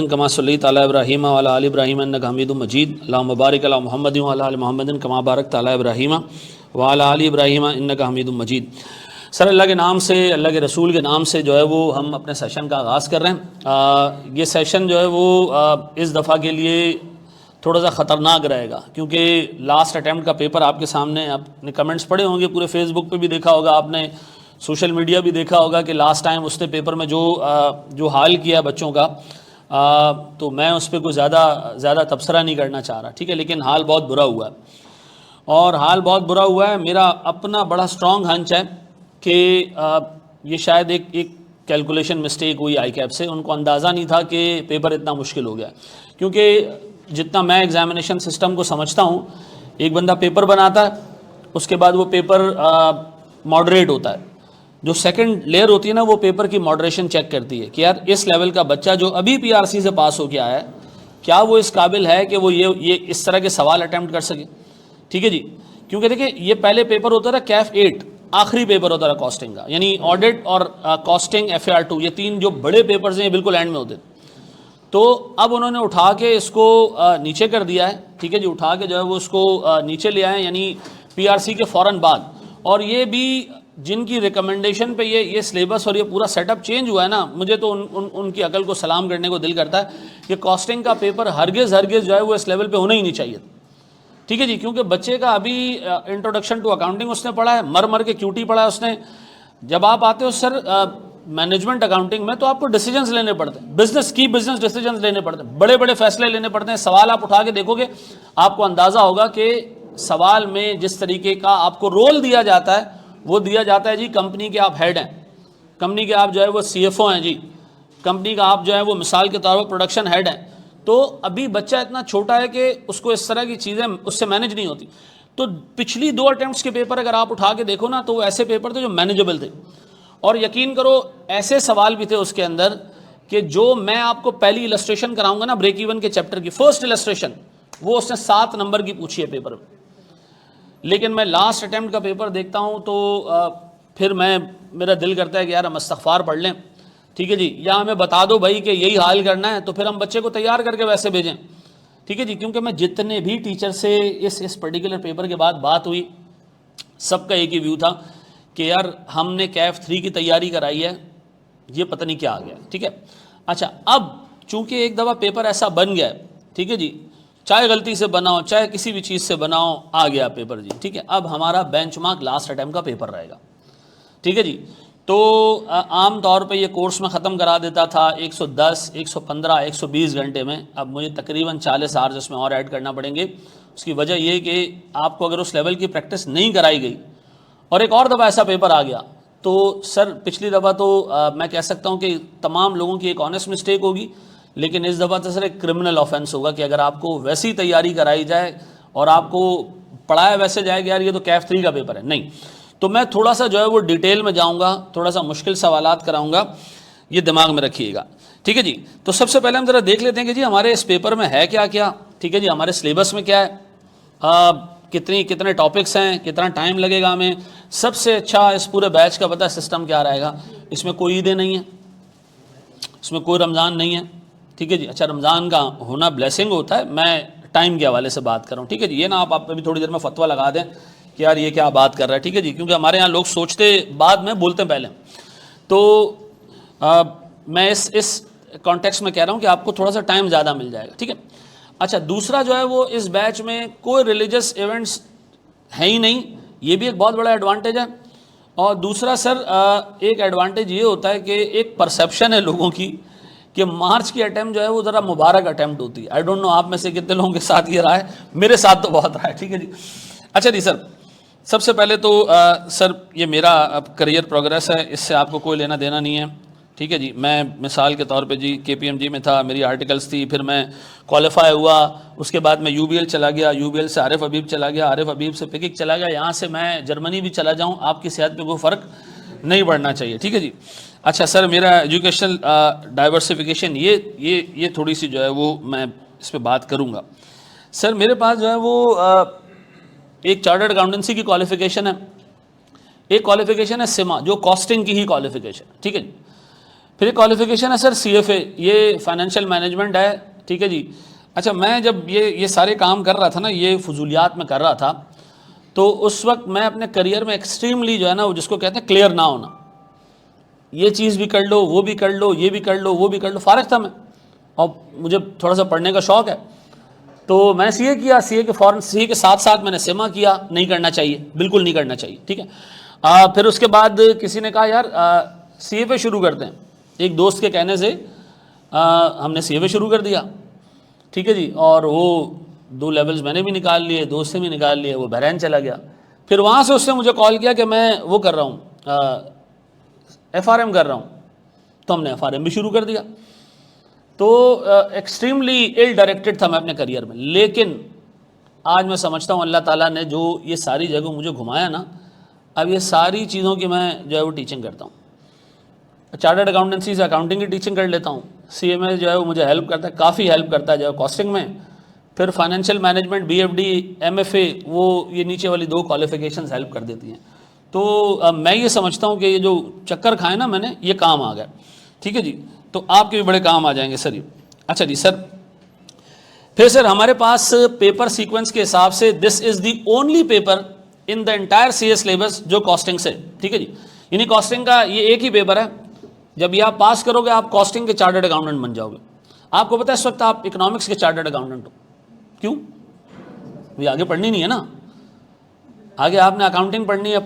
कमा सल्लैत अला इब्राहीम व अला आलि इब्राहीम इन्नका हमीदुम मजीद। अल्लाहुम्मा बारिक अला मुहम्मदिन व अला आलि मुहम्मदिन कमा बारकता अला इब्राहीम व अला आलि इब्राहीम इन्नका हमीदुम मजीद। सर अल्लाह के नाम से, अल्लाह के रसूल के नाम से जो है वो हम अपने सेशन का आगाज़ कर रहे हैं। ये सेशन जो है वो इस दफ़ा के लिए थोड़ा सा ख़तरनाक रहेगा, क्योंकि लास्ट अटैम्प्ट का पेपर आपके सामने, आपने कमेंट्स पढ़े होंगे, पूरे फेसबुक पे भी देखा होगा आपने, सोशल मीडिया भी देखा होगा कि लास्ट टाइम उसने पेपर में जो हाल किया बच्चों का, तो मैं उस पर कोई ज़्यादा तबसरा नहीं करना चाह रहा, ठीक है। लेकिन हाल बहुत बुरा हुआ है, और हाल बहुत बुरा हुआ है। मेरा अपना बड़ा स्ट्रॉन्ग हंच है कि ये शायद एक कैलकुलेशन मिस्टेक हुई आई कैप से। उनको अंदाज़ा नहीं था कि पेपर इतना मुश्किल हो गया, क्योंकि जितना मैं एग्ज़ामिनेशन सिस्टम को समझता हूँ, एक बंदा पेपर बनाता है, उसके बाद वो पेपर मॉडरेट होता है। जो सेकंड लेयर होती है ना, वो पेपर की मॉडरेशन चेक करती है कि यार इस लेवल का बच्चा जो अभी पीआरसी से पास हो गया है, क्या वो इस काबिल है कि वो ये इस तरह के सवाल अटैम्प्ट कर सके, ठीक है जी। क्योंकि देखिए, ये पहले पेपर होता था कैफ 8, आखिरी पेपर होता था कॉस्टिंग का, यानी ऑडिट और कॉस्टिंग FAR2, ये तीन जो बड़े पेपर्स हैं ये बिल्कुल एंड में होते थे। तो अब उन्होंने उठा के इसको नीचे कर दिया है, ठीक है जी। उठा के जो है वो उसको नीचे ले आए, यानी पीआरसी के फ़ौरन बाद। और ये भी जिनकी रिकमेंडेशन पे ये सिलेबस और ये पूरा सेटअप चेंज हुआ है ना, मुझे तो उनकी अकल को सलाम करने को दिल करता है कि कॉस्टिंग का पेपर हरगिज़ जो है वो इस लेवल पे होना ही नहीं चाहिए, ठीक है जी। क्योंकि बच्चे का अभी इंट्रोडक्शन टू अकाउंटिंग उसने पढ़ा है, मर के क्यूटी पढ़ा है उसने। जब आप आते हो सर मैनेजमेंट अकाउंटिंग में, तो आपको डिसीजंस लेने पड़ते हैं, बिजनेस डिसीजंस लेने पड़ते हैं, बड़े बड़े फैसले लेने पड़ते हैं। सवाल आप उठा के देखोगे, आपको अंदाज़ा होगा कि सवाल में जिस तरीके का आपको रोल दिया जाता है, वो दिया जाता है जी कंपनी के आप हेड हैं, कंपनी के आप जो है वो CFO हैं जी, कंपनी का आप जो है वो मिसाल के तौर पर प्रोडक्शन हेड हैं। तो अभी बच्चा इतना छोटा है कि उसको इस तरह की चीज़ें उससे मैनेज नहीं होती। तो पिछली 2 अटैम्प्ट्स के पेपर अगर आप उठा के देखो ना, तो वो ऐसे पेपर थे जो मैनेजेबल थे, और यकीन करो ऐसे सवाल भी थे उसके अंदर कि जो मैं आपको पहली इलस्ट्रेशन कराऊंगा ना ब्रेक इवन के चैप्टर की, फर्स्ट इलस्ट्रेशन, वो उसने 7 नंबर की पूछी है पेपर में। लेकिन मैं लास्ट अटैम्प्ट का पेपर देखता हूँ तो फिर मेरा दिल करता है कि यार हम इस्तग़फ़ार पढ़ लें, ठीक है जी, या हमें बता दो भाई कि यही हाल करना है, तो फिर हम बच्चे को तैयार करके वैसे भेजें, ठीक है जी। क्योंकि मैं जितने भी टीचर से इस पर्टिकुलर पेपर के बाद बात हुई, सबका एक ही व्यू था कि यार हमने कैफ 3 की तैयारी कराई है, ये पता नहीं क्या आ गया, ठीक है। अच्छा, अब चूंकि एक दफ़ा पेपर ऐसा बन गया है, ठीक है जी, चाहे गलती से बनाओ चाहे किसी भी चीज़ से बनाओ, आ गया पेपर जी, ठीक है। अब हमारा बेंचमार्क लास्ट अटैम्प्ट का पेपर रहेगा, ठीक है जी। तो आम तौर पे ये कोर्स में ख़त्म करा देता था 110, 115, 120 घंटे में। अब मुझे तकरीबन 40 आवर्स इसमें और ऐड करना पड़ेंगे। उसकी वजह ये कि आपको अगर उस लेवल की प्रैक्टिस नहीं कराई गई और एक और दफ़ा ऐसा पेपर आ गया, तो सर पिछली दफ़ा तो मैं कह सकता हूँ कि तमाम लोगों की एक ऑनेस्ट मिस्टेक होगी, लेकिन इस दफ़ा तो सर एक क्रिमिनल ऑफेंस होगा कि अगर आपको वैसी तैयारी कराई जाए और आपको पढ़ाया वैसे जाएगा यार ये तो कैफ 3 का पेपर है, नहीं। तो मैं थोड़ा सा जो है वो डिटेल में जाऊँगा, थोड़ा सा मुश्किल सवालात कराऊँगा, ये दिमाग में रखिएगा, ठीक है जी। तो सबसे पहले हम ज़रा देख लेते हैं कि जी हमारे इस पेपर में है क्या क्या, ठीक है जी, हमारे सिलेबस में क्या है, कितने टॉपिक्स हैं, कितना टाइम लगेगा हमें। सबसे अच्छा इस पूरे बैच का पता सिस्टम क्या रहेगा, इसमें कोई ईदें नहीं है, इसमें कोई रमज़ान नहीं है, ठीक है जी। अच्छा, रमज़ान का होना ब्लेसिंग होता है, मैं टाइम के हवाले से बात कर रहा हूँ, ठीक है जी। ये ना आप अभी थोड़ी देर में फतवा लगा दें कि यार ये क्या बात कर रहा है, ठीक है जी, क्योंकि हमारे यहाँ लोग सोचते बाद में बोलते पहले। तो मैं इस कॉन्टेक्स्ट में कह रहा हूँ कि आपको थोड़ा सा टाइम ज़्यादा मिल जाएगा, ठीक है। अच्छा, दूसरा जो है वो इस बैच में कोई रिलीजियस इवेंट्स है ही नहीं, ये भी एक बहुत बड़ा एडवांटेज है। और दूसरा सर एक एडवांटेज ये होता है कि एक परसेप्शन है लोगों की कि मार्च की अटैम्प्ट जो है वो ज़रा मुबारक अटैम्प्ट होती है। आई डोंट नो आप में से कितने लोगों के साथ ये रहा है, मेरे साथ तो बहुत रहा है, ठीक है जी। अच्छा जी सर, सबसे पहले तो सर ये मेरा करियर प्रोग्रेस है, इससे आपको कोई लेना देना नहीं है, ठीक है जी। मैं मिसाल के तौर पे जी KPMG में था, मेरी आर्टिकल्स थी, फिर मैं क्वालिफाई हुआ, उसके बाद मैं UBL चला गया, UBL से आरिफ हबीब चला गया, आरिफ हबीब से पिकिक चला गया, यहाँ से मैं जर्मनी भी चला जाऊँ, आपकी सेहत पे कोई फ़र्क नहीं पड़ना चाहिए, ठीक है जी। अच्छा सर, मेरा एजुकेशनल डाइवर्सिफिकेशन ये थोड़ी सी जो है वो मैं इस पर बात करूँगा। सर मेरे पास जो है वो एक चार्टर्ड अकाउंटेंसी की क्वालिफिकेशन है, एक क्वालिफिकेशन है सिमा जो कॉस्टिंग की ही क्वालिफिकेशन, ठीक है जी। फिर क्वालिफिकेशन है सर CFA, ये फाइनेंशियल मैनेजमेंट है, ठीक है जी। अच्छा, मैं जब ये सारे काम कर रहा था ना, ये फजूलियात में कर रहा था, तो उस वक्त मैं अपने करियर में एक्सट्रीमली जो है ना, वो जिसको कहते हैं क्लियर ना होना, ये चीज़ भी कर लो, वो भी कर लो, ये भी कर लो, वो भी कर लो, फारिग था मैं, और मुझे थोड़ा सा पढ़ने का शौक़ है, तो मैंने CA किया, CA के साथ साथ मैंने सिमा किया। नहीं करना चाहिए, बिल्कुल नहीं करना चाहिए, ठीक है। फिर उसके बाद किसी ने कहा यार CFA शुरू करते हैं, एक दोस्त के कहने से हमने CFA शुरू कर दिया, ठीक है जी। और वो 2 लेवल्स मैंने भी निकाल लिए, दोस्त से भी निकाल लिए, वो बहरैन चला गया। फिर वहाँ से उसने मुझे कॉल किया कि मैं वो कर रहा हूँ, FRM कर रहा हूँ, तो हमने FRM भी शुरू कर दिया। तो एक्सट्रीमली इल डायरेक्टेड था मैं अपने करियर में, लेकिन आज मैं समझता हूँ अल्लाह ताला ने जो ये सारी जगह मुझे घुमाया ना, अब ये सारी चीज़ों की मैं जो है वो टीचिंग करता हूँ। चार्टर्ड अकाउंटेंसी से अकाउंटिंग की टीचिंग कर लेता हूँ, CMA जो है वो मुझे हेल्प करता है, काफ़ी हेल्प करता है जो है कॉस्टिंग में। फिर फाइनेंशियल मैनेजमेंट, BFD, MFA, वो ये नीचे वाली 2 क्वालिफिकेशंस हेल्प कर देती हैं। तो मैं ये समझता हूँ कि ये जो चक्कर खाए ना मैंने, ये काम आ गया, ठीक है जी। तो आपके भी बड़े काम आ जाएंगे सर ये। अच्छा जी सर, फिर सर हमारे पास पेपर सीक्वेंस के हिसाब से this is the only paper in the entire CS syllabus जो कॉस्टिंग से, ठीक है जी। यानी कॉस्टिंग का ये एक ही पेपर है, जब ये आप पास करोगे आप कॉस्टिंग के चार्टर्ड अकाउंटेंट बन जाओगे। आपको पता है इस वक्त आप इकोनॉमिक्स के चार्टर्ड अकाउंटेंट हो, क्यों? ये आगे पढ़नी नहीं है ना, आगे आपने अकाउंटिंग पढ़नी है,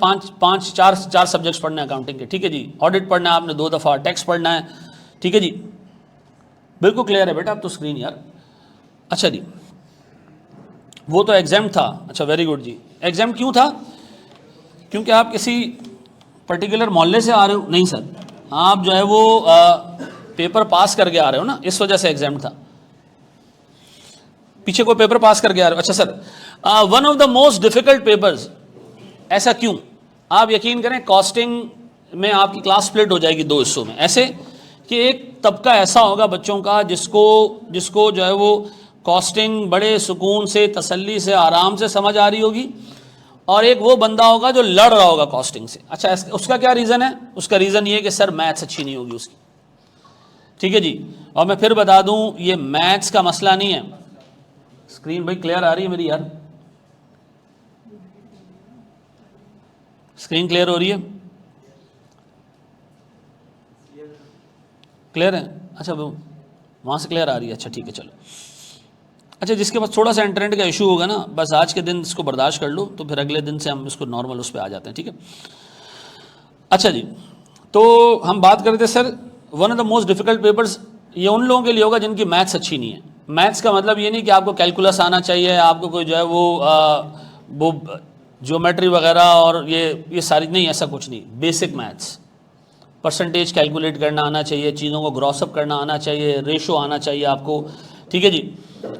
चार सब्जेक्ट्स पढ़ने हैं अकाउंटिंग के, ठीक है जी। ऑडिट पढ़ना है आपने 2 दफ़ा, टैक्स पढ़ना है, ठीक है जी। बिल्कुल क्लियर है बेटा, आप तो स्क्रीन यार। अच्छा जी, वो तो एग्जाम था। अच्छा वेरी गुड जी। एग्जाम क्यों था? क्योंकि आप किसी पर्टिकुलर मोहल्ले से आ रहे हो? नहीं सर, आप जो है वो पेपर पास करके आ रहे हो ना, इस वजह से एग्जाम था। पीछे को पेपर पास करके आ रहे हो। अच्छा sir, one of the most difficult papers, ऐसा क्यों? आप यकीन करें कॉस्टिंग में आपकी क्लास स्प्लिट हो जाएगी 2 हिस्सों में, ऐसे कि एक तबका ऐसा होगा बच्चों का जिसको जो है वो कॉस्टिंग बड़े सुकून से, तसल्ली से, आराम से समझ आ रही होगी, और एक वो बंदा होगा जो लड़ रहा होगा कॉस्टिंग से। अच्छा, उसका क्या रीज़न है? उसका रीज़न ये है कि सर मैथ्स अच्छी नहीं होगी उसकी, ठीक है जी। और मैं फिर बता दूं, ये मैथ्स का मसला नहीं है। स्क्रीन भाई क्लियर आ रही है मेरी यार? स्क्रीन क्लियर हो रही है? क्लियर है? अच्छा, वो वहाँ से क्लियर आ रही है, अच्छा ठीक है चलो। अच्छा, जिसके पास थोड़ा सा इंटरनेट का इशू होगा ना, बस आज के दिन इसको बर्दाश्त कर लो, तो फिर अगले दिन से हम इसको नॉर्मल उस पर आ जाते हैं, ठीक है। अच्छा जी, तो हम बात करते sir one of the most difficult papers ये उन लोगों के लिए होगा जिनकी मैथ्स अच्छी नहीं है। मैथ्स का मतलब ये नहीं कि आपको कैलकुलस आना चाहिए, आपको कोई जो है वो ज्योमेट्री वगैरह और ये सारी, नहीं, ऐसा कुछ नहीं। बेसिक मैथ्स, परसेंटेज कैलकुलेट करना आना चाहिए, चीज़ों को ग्रॉसअप करना आना चाहिए, रेशो आना चाहिए आपको, ठीक है जी।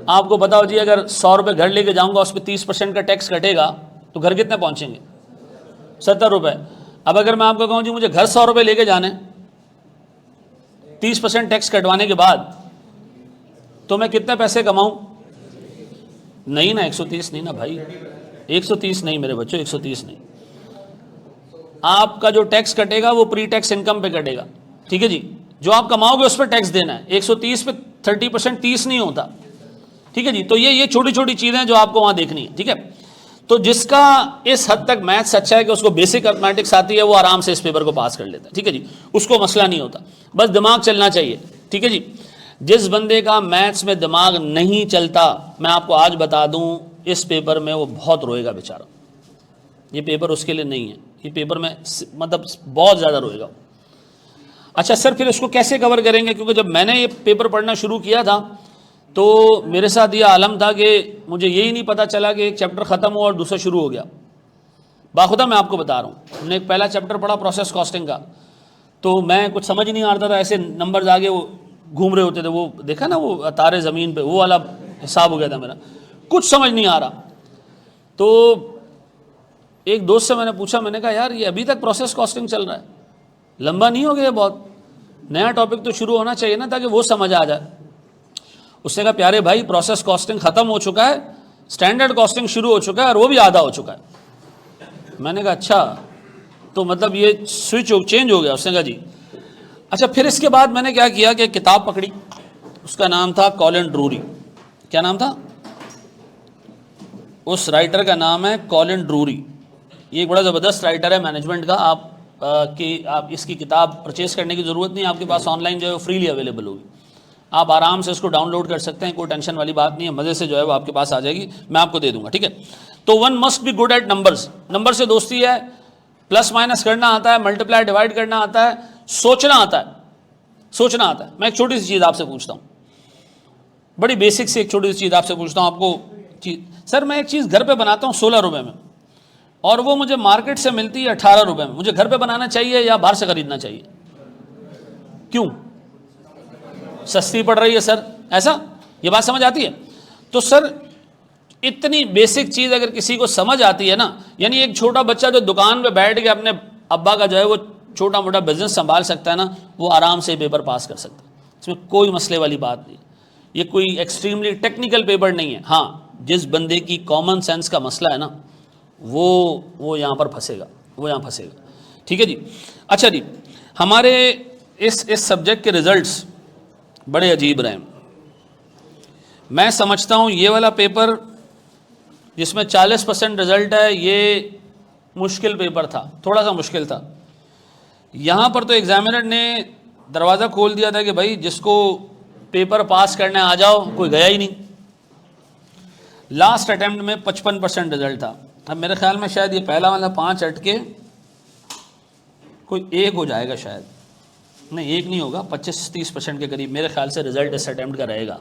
आपको बताओ जी, अगर 100 रुपये घर लेके जाऊंगा, उस पर 30% का टैक्स कटेगा, तो घर कितने पहुंचेंगे? 70 रुपये। अब अगर मैं आपको कहूँ जी मुझे घर 100 रुपये लेके जाने, 30% टैक्स कटवाने के बाद, तो मैं कितने पैसे कमाऊं? नहीं ना, 130 नहीं ना भाई, 130 नहीं मेरे बच्चों, 130 नहीं। आपका जो टैक्स कटेगा वो प्री टैक्स इनकम पे कटेगा, ठीक है जी। जो आप कमाओगे उस पर टैक्स देना है। 130 पे 30% 30 नहीं होता, ठीक है जी। तो ये छोटी छोटी चीज़ें जो आपको वहाँ देखनी है, ठीक है। तो जिसका इस हद तक मैथ्स अच्छा है कि उसको बेसिक मैथमेटिक्स आती है, वो आराम से इस पेपर को पास कर लेता है, ठीक है जी। उसको मसला नहीं होता, बस दिमाग चलना चाहिए, ठीक है जी। जिस बंदे का मैथ्स में दिमाग नहीं चलता, मैं आपको आज बता दूं, इस पेपर में वो बहुत रोएगा बेचारा। ये पेपर उसके लिए नहीं है, ये पेपर में मतलब बहुत ज़्यादा रोएगा। अच्छा सर, फिर इसको कैसे कवर करेंगे? क्योंकि जब मैंने ये पेपर पढ़ना शुरू किया था तो मेरे साथ ये आलम था कि मुझे यही नहीं पता चला कि एक चैप्टर ख़त्म हुआ और दूसरा शुरू हो गया। बाखुदा मैं आपको बता रहा हूँ, हमने एक पहला चैप्टर पढ़ा प्रोसेस कॉस्टिंग का, तो मैं कुछ समझ नहीं आ रहा था, ऐसे नंबर्स आगे वो घूम रहे होते थे, वो देखा ना वो तारे ज़मीन पे, वो वाला हिसाब हो गया था मेरा, कुछ समझ नहीं आ रहा। तो एक दोस्त से मैंने पूछा, मैंने कहा यार ये अभी तक प्रोसेस कॉस्टिंग चल रहा है, लंबा नहीं हो गया? बहुत नया टॉपिक तो शुरू होना चाहिए ना, ताकि वो समझ आ जाए। उसने कहा प्यारे भाई, प्रोसेस कॉस्टिंग ख़त्म हो चुका है, स्टैंडर्ड कॉस्टिंग शुरू हो चुका है, और वो भी आधा हो चुका है। मैंने कहा अच्छा, तो मतलब ये स्विच चेंज हो गया? उसने कहा जी। अच्छा, फिर इसके बाद मैंने क्या किया कि किताब पकड़ी, उसका नाम था कॉलिन ड्रूरी। क्या नाम था? उस राइटर का नाम है कॉलिन ड्रूरी। ये एक बड़ा ज़बरदस्त राइटर है मैनेजमेंट का। आप इसकी किताब परचेज़ करने की ज़रूरत नहीं, आपके पास ऑनलाइन जो है वो फ्रीली अवेलेबल होगी, आप आराम से उसको डाउनलोड कर सकते हैं, कोई टेंशन वाली बात नहीं है, मज़े से जो है वो आपके पास आ जाएगी, मैं आपको दे दूंगा, ठीक है। तो one must be good at numbers, number से दोस्ती है, प्लस माइनस करना आता है, मल्टीप्लाई डिवाइड करना आता है, सोचना आता है, सोचना आता है। मैं एक छोटी सी चीज़ आपसे पूछता हूँ, बड़ी बेसिक से एक छोटी सी चीज़ आपसे पूछता हूँ आपको चीज़। सर मैं एक चीज़ घर पे बनाता हूँ 16 रुपये में और वो मुझे मार्केट से मिलती है 18 रुपये में, मुझे घर पे बनाना चाहिए या बाहर से खरीदना चाहिए? क्यों? सस्ती पड़ रही है सर, ऐसा? ये बात समझ आती है? तो सर इतनी बेसिक चीज़ अगर किसी को समझ आती है ना, यानी एक छोटा बच्चा जो दुकान पे बैठ के अपने अब्बा का जो है वो छोटा मोटा बिजनेस संभाल सकता है ना, वो आराम से पेपर पास कर सकता है, इसमें कोई मसले वाली बात नहीं। ये कोई एक्सट्रीमली टेक्निकल पेपर नहीं है। हाँ, जिस बंदे की कॉमन सेंस का मसला है ना, वो यहाँ पर फंसेगा, वो यहाँ फंसेगा, ठीक है जी। अच्छा जी, हमारे इस सब्जेक्ट के रिजल्ट्स बड़े अजीब रहे। मैं समझता हूँ ये वाला पेपर जिसमें 40% रिजल्ट है, ये मुश्किल पेपर था, थोड़ा सा मुश्किल था। यहाँ पर तो एग्जामिनर ने दरवाज़ा खोल दिया था कि भाई जिसको पेपर पास करने आ जाओ, कोई गया ही नहीं। लास्ट अटेम्प्ट में 55% रिजल्ट था। अब मेरे ख्याल में शायद ये पहला वाला 5 अटके कोई 1 हो जाएगा शायद, नहीं 1 नहीं होगा, 25-30% के करीब मेरे ख्याल से रिजल्ट इस अटेम्प्ट का रहेगा,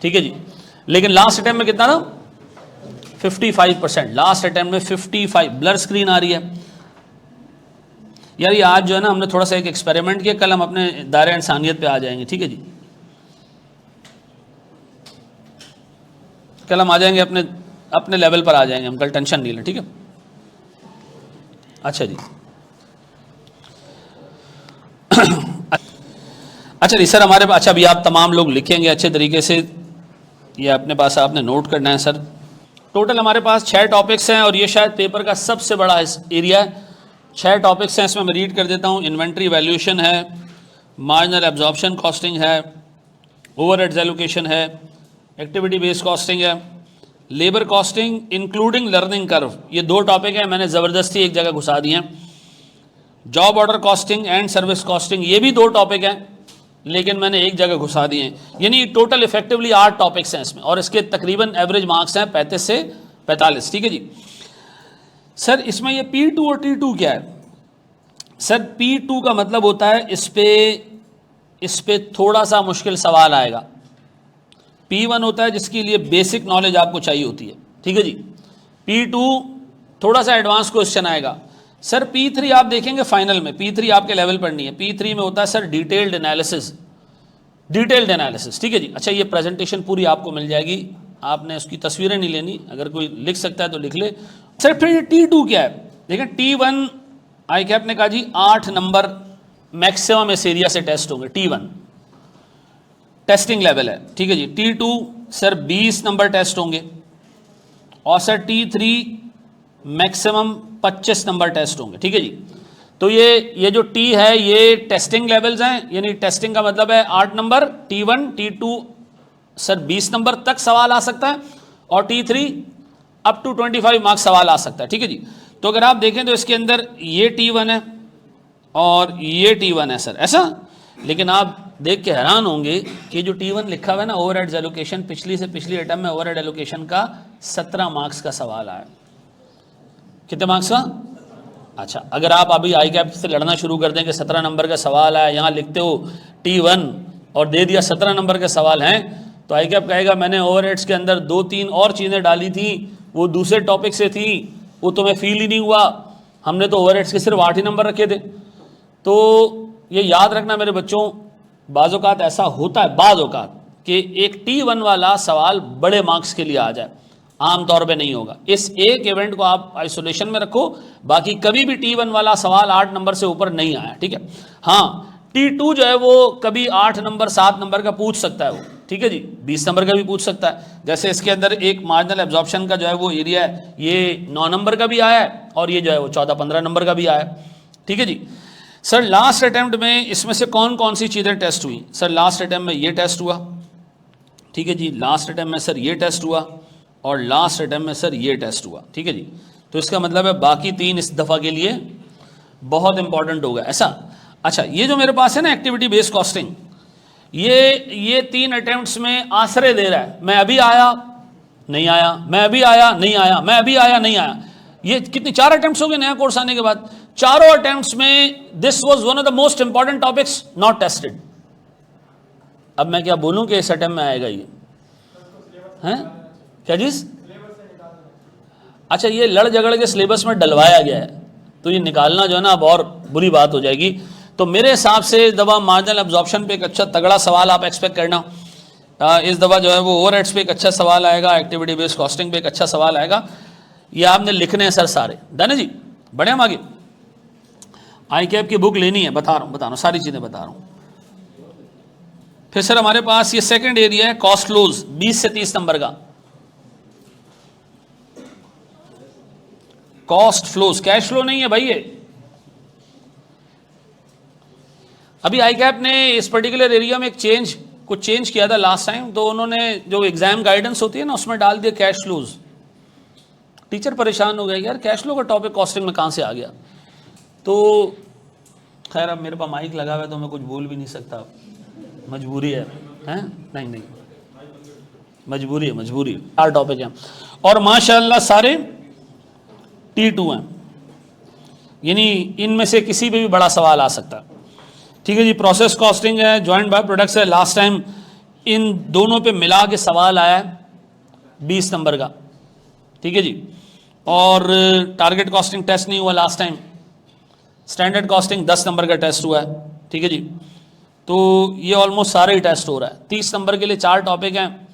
ठीक है जी। लेकिन लास्ट अटेम्प्ट में कितना था? 55%। लास्ट अटेम्प्ट में 55। ब्लर स्क्रीन आ रही है यार। ये आज जो है ना हमने थोड़ा सा एक एक्सपेरिमेंट किया, कल हम अपने दायरे इंसानियत पे आ जाएंगे, ठीक है जी। कल हम आ जाएंगे, अपने लेवल पर आ जाएंगे हम, कल टेंशन नहीं लें, ठीक है। अच्छा जी, अच्छा जी सर हमारे पास, अच्छा अभी आप तमाम लोग लिखेंगे अच्छे तरीके से, ये अपने पास आपने नोट करना है सर। टोटल हमारे पास 6 टॉपिक्स हैं और ये शायद पेपर का सबसे बड़ा एरिया है। 6 टॉपिक्स हैं, इसमें मैं रीड कर देता हूँ। इन्वेंट्री वैल्यूएशन है, मार्जिनल एब्जॉर्प्शन कॉस्टिंग है, ओवरहेड्स एलोकेशन है, एक्टिविटी बेस्ड कॉस्टिंग है, labour costing including learning curve. ये 2 टॉपिक हैं, मैंने ज़बरदस्ती एक जगह घुसा दिए हैं। Job order costing and service costing, ये भी 2 टॉपिक हैं लेकिन मैंने एक जगह घुसा दिए हैं। यानी टोटल इफेक्टिवली 8 टॉपिक्स हैं इसमें और इसके तकरीबन एवरेज मार्क्स हैं 35 से 45, ठीक है जी। सर इसमें ये P2 और T2 क्या है? सर P2 का मतलब होता है इस पे थोड़ा सा मुश्किल सवाल आएगा। P1 होता है जिसके लिए बेसिक नॉलेज आपको चाहिए होती है, ठीक है जी। P2 थोड़ा सा एडवांस क्वेश्चन आएगा। सर P3 आप देखेंगे फाइनल में, P3 आपके लेवल पर नहीं है, P3 में होता है सर डिटेल्ड एनालिसिस, ठीक है जी। अच्छा ये प्रेजेंटेशन पूरी आपको मिल जाएगी, आपने उसकी तस्वीरें नहीं लेनी, अगर कोई लिख सकता है तो लिख ले। सर फिर ये T2 क्या है? देखें T1 ICAP ने कहा जी 8 नंबर मैक्सिमम इस एरिया से टेस्ट होंगे, T1 टेस्टिंग लेवल है, ठीक है जी। T2 सर 20 नंबर टेस्ट होंगे और sir T3 maximum 25 number test होंगे, ठीक है जी। तो ये जो T है ये टेस्टिंग लेवल्स हैं, यानी टेस्टिंग का मतलब है 8 number, T1 T2 sir 20 number तक सवाल आ सकता है और T3 अप टू 25 मार्क्स सवाल आ सकता है, ठीक है जी। तो अगर आप देखें तो इसके अंदर ये T1 है और ये T1 है सर, ऐसा। लेकिन आप देख के हैरान होंगे कि जो T1 लिखा हुआ है ना ओवरहेड्स एलोकेशन, पिछली से पिछली अटेम्प्ट में ओवरहेड एलोकेशन का 17 मार्क्स का सवाल आया। कितने मार्क्स का? अच्छा अगर आप अभी ICAP से लड़ना शुरू कर दें कि 17 नंबर का सवाल आया, यहाँ लिखते हो T1 और दे दिया 17 नंबर के सवाल हैं, तो ICAP कहेगा मैंने ओवरहेड्स के अंदर 2-3 और चीज़ें डाली थी, वो दूसरे टॉपिक से थी, वो तुम्हें फील ही नहीं हुआ, हमने तो ओवरहेड्स के सिर्फ 8 ही नंबर रखे थे। तो ये याद रखना मेरे बच्चों, बाज़ औक़ात ऐसा होता है, बाज़ औक़ात कि एक T1 वाला सवाल बड़े मार्क्स के लिए आ जाए, आम तौर पे नहीं होगा। इस एक इवेंट को आप आइसोलेशन में रखो, बाकी कभी भी T1 वाला सवाल 8 नंबर से ऊपर नहीं आया, ठीक है। हाँ T2 जो है वो कभी 8 नंबर 7 नंबर का पूछ सकता है वो, ठीक है जी, 20 नंबर का भी पूछ सकता है। जैसे इसके अंदर एक मार्जिनल एब्जॉर्प्शन का जो है वो एरिया है, ये 9 नंबर का भी आया है और ये जो है वो 14-15 नंबर का भी आया है, ठीक है जी। सर लास्ट अटेम्प्ट में इसमें से कौन कौन सी चीज़ें टेस्ट हुई? सर लास्ट अटेम्प्ट में ये टेस्ट हुआ, ठीक है जी, लास्ट अटेम्प्ट में सर ये टेस्ट हुआ, और लास्ट अटेम्प्ट में सर ये टेस्ट हुआ, ठीक है जी। तो इसका मतलब है बाकी 3 इस दफ़ा के लिए बहुत इंपॉर्टेंट होगा, ऐसा। अच्छा, ये जो मेरे पास है ना एक्टिविटी बेस्ड कॉस्टिंग, ये 3 अटेम्प्ट्स में आश्रय दे रहा है, मैं अभी आया नहीं आया, मैं अभी आया नहीं आया, मैं अभी आया नहीं आया। ये कितनी 4 अटेम्प्ट्स हो गए नया कोर्स आने के बाद। चारों अटेम्प्ट्स में this was one of the most important topics not tested. अब मैं क्या बोलूं कि इस अटेम्प्ट में आएगा ये हैं क्या चीज? अच्छा, ये लड़ झगड़ के सिलेबस में डलवाया गया है, तो ये निकालना जो है ना अब और बुरी बात हो जाएगी। तो मेरे हिसाब से इस दफ़ा मार्जिनल एब्जॉर्प्शन पे एक अच्छा तगड़ा सवाल आप एक्सपेक्ट करना। इस दफ़ा जो है वो ओवरहेड्स पे एक अच्छा सवाल आएगा, एक्टिविटी बेस्ड कॉस्टिंग पे एक अच्छा सवाल आएगा। ये आपने लिखने हैं सर सारे, डन है जी, बढ़े हम आगे। आई कैप की बुक लेनी है, बता रहा हूँ सारी चीज़ें बता रहा हूँ। फिर सर हमारे पास ये सेकंड एरिया है कॉस्ट फ्लोज, 20 से 30 नंबर का कॉस्ट फ्लोज, कैश फ्लो नहीं है भाई ये। अभी आई कैप ने इस पर्टिकुलर एरिया में कुछ चेंज किया था लास्ट टाइम, तो उन्होंने जो एग्जाम गाइडेंस होती है ना उसमें डाल दिया कैश फ्लोज। टीचर परेशान हो गए यार कैश फ्लो का टॉपिक कॉस्टिंग में कहाँ से आ गया। तो खैर अब मेरे पास माइक लगा हुआ है तो मैं कुछ बोल भी नहीं सकता, मजबूरी है, हैं? नहीं मजबूरी है 4 टॉपिक हैं और माशाल्लाह सारे T2 हैं, यानी इनमें से किसी पे भी बड़ा सवाल आ सकता है, ठीक है जी। प्रोसेस कॉस्टिंग है, जॉइंट बाय प्रोडक्ट्स है। लास्ट टाइम इन दोनों पे मिला के सवाल आया है 20 नंबर का, ठीक है जी। और टारगेट कॉस्टिंग टेस्ट नहीं हुआ last time, standard costing 10 number का टेस्ट हुआ है, ठीक है जी। तो ये ऑलमोस्ट सारे ही टेस्ट हो रहा है। 30 नंबर के लिए 4 टॉपिक हैं,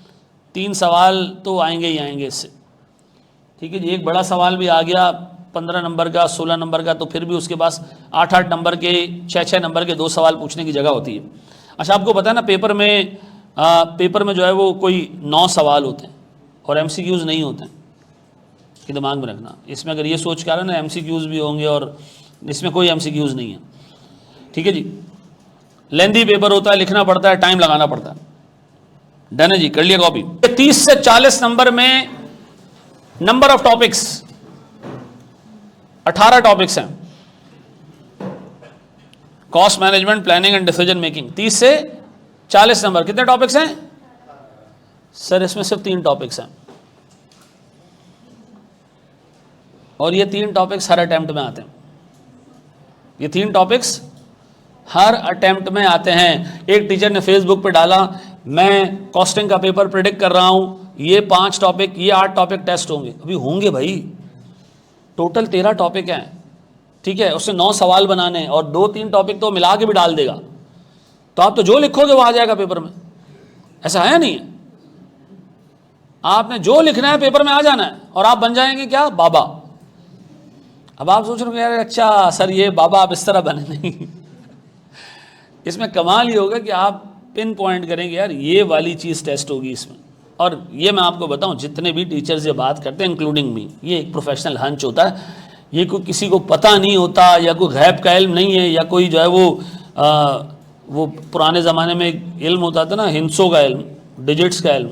3 सवाल तो आएंगे ही आएंगे इससे, ठीक है जी। एक बड़ा सवाल भी आ गया 15 नंबर का, 16 नंबर का, तो फिर भी उसके पास 8-8 नंबर के 6-6 नंबर के 2 सवाल पूछने की जगह होती है। अच्छा, आपको पता है ना पेपर में जो है वो कोई 9 सवाल होते हैं और MCQs नहीं होते हैं, कि दिमाग में रखना। इसमें अगर ये सोच के आ रहा है ना MCQs भी होंगे, और इसमें कोई MCQs नहीं है, ठीक है जी। लेंदी पेपर होता है, लिखना पड़ता है, टाइम लगाना पड़ता है, डन है जी, कर लिया कॉपी। 30 से 40 नंबर में नंबर ऑफ टॉपिक्स 18 टॉपिक्स हैं। Cost management, planning and decision making, 30 से 40 नंबर। कितने टॉपिक्स हैं सर? इसमें सिर्फ 3 टॉपिक्स हैं, और ये 3 टॉपिक्स हर अटेम्प्ट में आते हैं। ये 3 टॉपिक्स हर अटेम्प्ट में आते हैं। एक टीचर ने फेसबुक पे डाला, मैं कॉस्टिंग का पेपर प्रेडिक्ट कर रहा हूं, ये 5 टॉपिक, ये 8 टॉपिक टेस्ट होंगे। अभी होंगे भाई, टोटल 13 टॉपिक हैं, ठीक है। उससे 9 सवाल बनाने और 2-3 टॉपिक तो मिला के भी डाल देगा, तो आप तो जो लिखोगे वो आ जाएगा पेपर में। ऐसा है नहीं है, आपने जो लिखना है पेपर में आ जाना है और आप बन जाएंगे क्या? बाबा। अब आप सोच रहे हो यार अच्छा सर ये बाबा आप इस तरह बने, नहीं। इसमें कमाल ये होगा कि आप पिन पॉइंट करेंगे यार ये वाली चीज़ टेस्ट होगी इसमें। और ये मैं आपको बताऊं, जितने भी टीचर्स ये बात करते हैं इंक्लूडिंग मी, ये एक प्रोफेशनल हंच होता है, ये कोई किसी को पता नहीं होता, या कोई गैब का इल्म नहीं है, या कोई जो है वो पुराने ज़माने में एक इल्म होता था ना, हिंसों का इल्म, डिजिट्स का इल्म,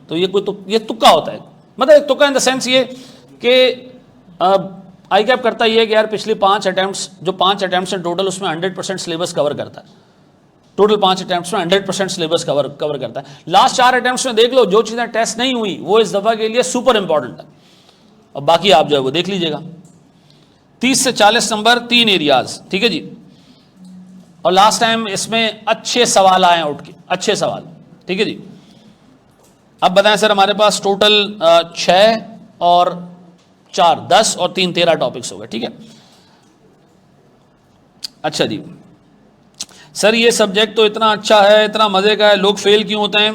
तो ये तुक्का होता है। मतलब एक तुक्का इन द सेंस ये कि आई कैप करता ये है कि यार पिछले 5 अटैम्प्ट्स, जो 5 अटैम्प्ट्स हैं टोटल, उसमें 100% सिलेबस कवर करता है। टोटल 5 अटैम्प्ट्स में 100% सिलेबस कवर करता है। लास्ट 4 अटैम्प्ट्स में देख लो, जो चीज़ें टेस्ट नहीं हुई वो इस दफ़ा के लिए सुपर इंपॉर्टेंट है, और बाकी आप जो है वो देख लीजिएगा। 30 से 40 नंबर 3 एरियाज, ठीक है जी। और लास्ट टाइम इसमें अच्छे सवाल आए हैं उठ के, अच्छे सवाल, ठीक है जी। अब बताएं सर, हमारे पास टोटल 6 और 4 10 और 3 13 टॉपिक्स हो गए, ठीक है। अच्छा जी सर, ये सब्जेक्ट तो इतना अच्छा है, इतना मज़े का है, लोग फेल क्यों होते हैं?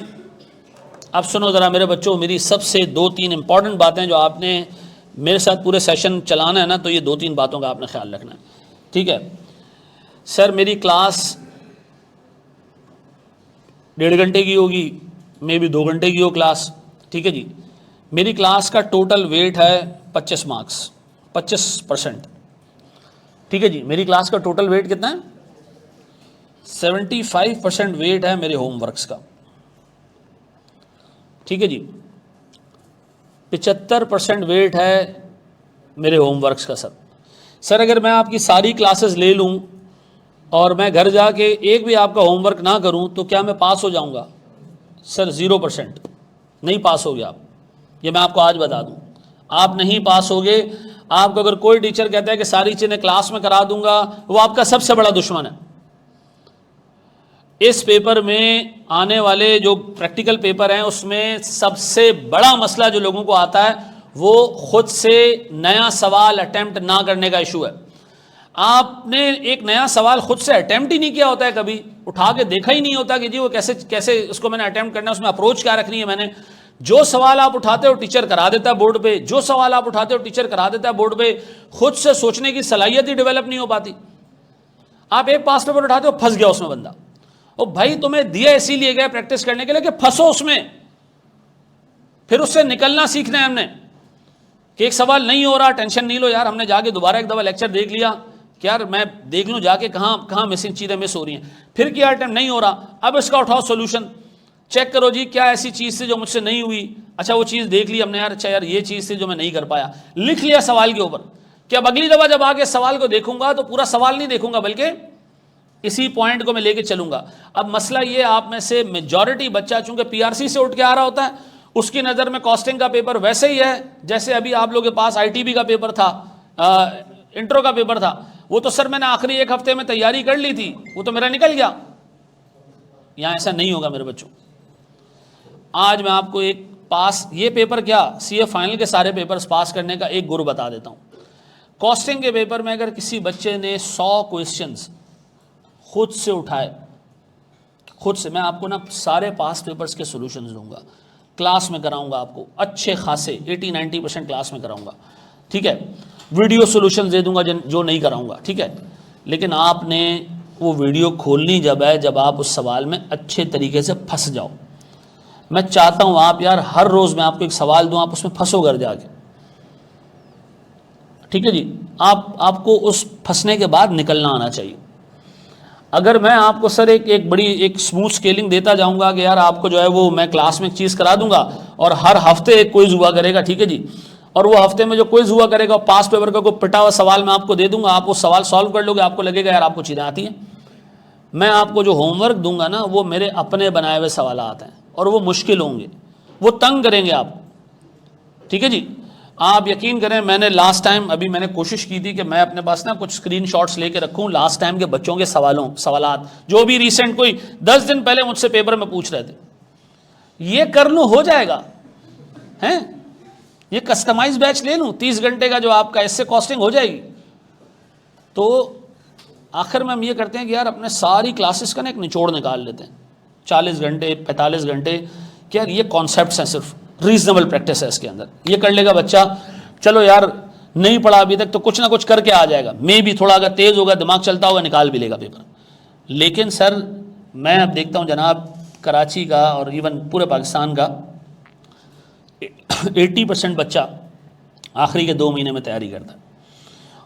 अब सुनो ज़रा मेरे बच्चों, मेरी सबसे 2-3 इंपॉर्टेंट बातें जो आपने मेरे साथ पूरे सेशन चलाना है ना, तो ये 2-3 बातों का आपने ख्याल रखना है, ठीक है। सर मेरी क्लास 1.5 घंटे की होगी, मे भी 2 घंटे की हो क्लास, ठीक है जी। मेरी क्लास का टोटल वेट है 25 मार्क्स, 25%। ठीक है जी। मेरी क्लास का टोटल वेट कितना है? 75% वेट है मेरे होमवर्क्स का, ठीक है जी। 75% वेट है मेरे होमवर्क्स का। सर अगर मैं आपकी सारी क्लासेस ले लूं और मैं घर जाके एक भी आपका होमवर्क ना करूं तो क्या मैं पास हो जाऊंगा? सर 0%, नहीं पास होगे आप, ये मैं आपको आज बता दूं। आप नहीं पास होगे। आपको अगर कोई टीचर कहता है कि सारी चीज़ें क्लास में करा दूंगा, वो आपका सबसे बड़ा दुश्मन है। इस पेपर में आने वाले जो प्रैक्टिकल पेपर हैं उसमें सबसे बड़ा मसला जो लोगों को आता है वो खुद से नया सवाल अटेम्प्ट ना करने का इशू है। आपने एक नया सवाल खुद से अटेम्प्ट ही नहीं किया होता है, कभी उठा के देखा ही नहीं होता कि जी वो कैसे कैसे इसको मैंने अटेम्प्ट करना है, उसमें अप्रोच क्या रखनी है मैंने। जो सवाल आप उठाते हो टीचर करा देता है बोर्ड पे, जो सवाल आप उठाते हो टीचर करा देता है बोर्ड पे। खुद से सोचने की सलाहियत ही डेवलप नहीं हो पाती। आप एक पास पेपर उठाते हो, फंस गया उसमें बंदा। ओ भाई तुम्हें दिया इसीलिए गया प्रैक्टिस करने के लिए कि फंसो उसमें, फिर उससे निकलना सीखना है हमने। कि एक सवाल नहीं हो रहा, टेंशन नहीं लो यार, हमने जाके दोबारा एक दफा लेक्चर देख लिया कि यार मैं देख लूं जाके कहाँ मिसिंग चीज़ें मिस हो रही हैं। फिर क्या अटेम्प्ट नहीं हो रहा, अब इसका उठाओ सोल्यूशन, चेक करो जी क्या ऐसी चीज़ थी जो मुझसे नहीं हुई। अच्छा वो चीज़ देख ली हमने, यार अच्छा यार ये चीज़ थी जो मैं नहीं कर पाया, लिख लिया सवाल के ऊपर कि अब अगली दफ़ा जब आगे सवाल को देखूंगा तो पूरा सवाल नहीं देखूंगा बल्कि इसी पॉइंट को मैं लेके चलूंगा। अब मसला ये, आप में से मेजॉरिटी बच्चा चूंकि पीआरसी से उठ के आ रहा होता है, उसकी नज़र में कॉस्टिंग का पेपर वैसे ही है जैसे अभी आप लोगों के पास आईटीबी का पेपर था, इंट्रो का पेपर था। वो तो सर मैंने आखिरी एक हफ्ते में तैयारी कर ली थी, वो तो मेरा निकल गया। यहां ऐसा नहीं होगा मेरे बच्चों। आज मैं आपको एक पास, ये पेपर क्या सीए फाइनल के सारे पेपर्स पास करने का एक गुर बता देता हूं। कॉस्टिंग के पेपर में अगर किसी बच्चे ने 100 क्वेश्चंस खुद से उठाए, खुद से, मैं आपको ना सारे पास पेपर्स के सॉल्यूशंस दूंगा, क्लास में कराऊंगा आपको अच्छे खासे 80-90% क्लास में कराऊंगा, ठीक है। वीडियो सॉल्यूशन दे दूंगा जो नहीं कराऊंगा, ठीक है। लेकिन आपने वो वीडियो खोलनी जब है जब आप उस सवाल में अच्छे तरीके से फंस जाओ। मैं चाहता हूं आप यार हर रोज मैं आपको एक सवाल दूं, आप उसमें फंसो घर जाके, ठीक है जी। आपको उस फंसने के बाद निकलना आना चाहिए। अगर मैं आपको सर एक बड़ी एक स्मूथ स्केलिंग देता जाऊंगा कि यार आपको जो है वो मैं क्लास में एक चीज़ करा दूंगा और हर हफ्ते एक क्विज हुआ करेगा, ठीक है जी, और वो हफ्ते में जो क्विज हुआ करेगा पास पेपर का कोई पिटा हुआ सवाल मैं आपको दे दूंगा, आप वो सवाल सॉल्व कर लोगे, आपको लगेगा यार आपको चीज़ें आती हैं। मैं आपको जो होमवर्क दूंगा ना वो मेरे अपने बनाए हुए सवाल आते हैं और वो मुश्किल होंगे, वो तंग करेंगे आपको, ठीक है जी। आप यकीन करें, मैंने लास्ट टाइम अभी मैंने कोशिश की थी कि मैं अपने पास ना कुछ स्क्रीनशॉट्स लेके रखूं लास्ट टाइम के बच्चों के सवालात जो भी रिसेंट कोई 10 दिन पहले मुझसे पेपर में पूछ रहे थे। ये कर लूं हो जाएगा, हैं? ये कस्टमाइज बैच ले लूं 30 घंटे का जो आपका, इससे कॉस्टिंग हो जाएगी। तो आखिर में हम ये करते हैं कि यार अपने सारी क्लासेस का ना एक निचोड़ निकाल लेते हैं, 40 घंटे 45 घंटे, क्या ये कॉन्सेप्ट्स हैं, सिर्फ रीजनेबल प्रैक्टिस है इसके अंदर, ये कर लेगा बच्चा। चलो यार नहीं पढ़ा अभी तक तो कुछ ना कुछ करके आ जाएगा, मे भी थोड़ा अगर तेज होगा दिमाग चलता होगा निकाल भी लेगा पेपर। लेकिन सर मैं अब देखता हूँ जनाब कराची का और इवन पूरे पाकिस्तान का 80% बच्चा आखिरी के 2 महीने में तैयारी करता है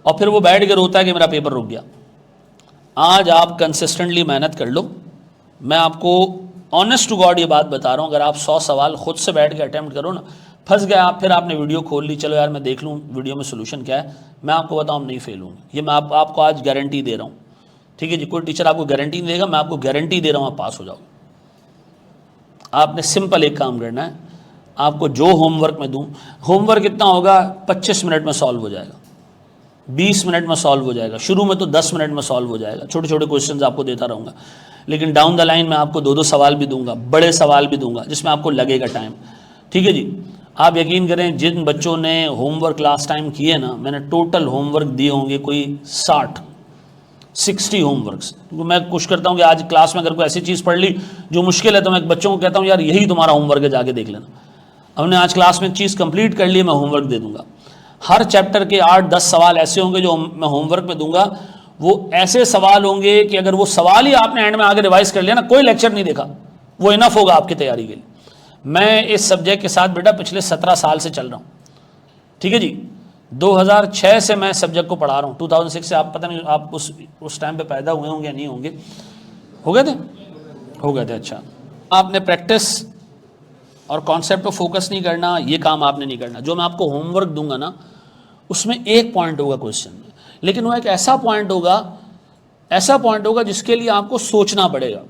और फिर वो बैठ कर रोता है कि मेरा पेपर रुक गया। आज आप कंसिस्टेंटली मेहनत कर लो, मैं आपको ऑनेस्ट टू गॉड ये बात बता रहा हूँ, अगर आप 100 सवाल खुद से बैठ के अटैम्प्ट करो ना, फंस गए आप, फिर आपने वीडियो खोल ली, चलो यार मैं देख लूँ वीडियो में सोल्यूशन क्या है, मैं आपको बताऊँ नहीं फेल हूँ, ये मैं आपको आज गारंटी दे रहा हूँ, ठीक है जी। कोई टीचर आपको गारंटी नहीं देगा, मैं आपको गारंटी दे रहा हूँ आप पास हो जाओगे। आपने सिंपल एक काम करना है, आपको जो होमवर्क मैं दूँ, होमवर्क कितना होगा, 25 मिनट में सॉल्व हो जाएगा, 20 मिनट में सॉल्व हो जाएगा, शुरू में तो 10 मिनट में सॉल्व हो जाएगा, छोटे छोटे क्वेश्चंस आपको देता रहूँगा। लेकिन डाउन द लाइन में आपको 2-2 सवाल भी दूंगा, बड़े सवाल भी दूंगा जिसमें आपको लगेगा टाइम, ठीक है जी। आप यकीन करें जिन बच्चों ने होमवर्क लास्ट टाइम किए ना, मैंने टोटल होमवर्क दिए होंगे कोई 60 होमवर्क्स। मैं कोशिश करता हूँ कि आज क्लास में अगर कोई ऐसी चीज़ पढ़ ली जो मुश्किल है तो मैं बच्चों को कहता हूँ यार यही तुम्हारा होमवर्क है, जाके देख लेना। हमने आज क्लास में एक चीज़ कंप्लीट कर ली, मैं होमवर्क दे दूंगा। हर चैप्टर के 8-10 सवाल ऐसे होंगे जो मैं होमवर्क में दूंगा, वो ऐसे सवाल होंगे कि अगर वो सवाल ही आपने एंड में आगे रिवाइज कर लिया ना, कोई लेक्चर नहीं देखा, वो इनफ होगा आपकी तैयारी के लिए। मैं इस सब्जेक्ट के साथ बेटा पिछले 17 साल से चल रहा हूँ, ठीक है जी। 2006 से मैं सब्जेक्ट को पढ़ा रहा हूँ, 2006 से। आप पता नहीं आप उस टाइम पे पैदा हुए होंगे या नहीं होंगे, हो गए थे, हो गए थे। अच्छा, आपने प्रैक्टिस और कॉन्सेप्ट पे फोकस नहीं करना, ये काम आपने नहीं करना। जो मैं आपको होमवर्क दूंगा ना, उसमें एक पॉइंट होगा क्वेश्चन में, लेकिन वो एक ऐसा पॉइंट होगा जिसके लिए आपको सोचना पड़ेगा,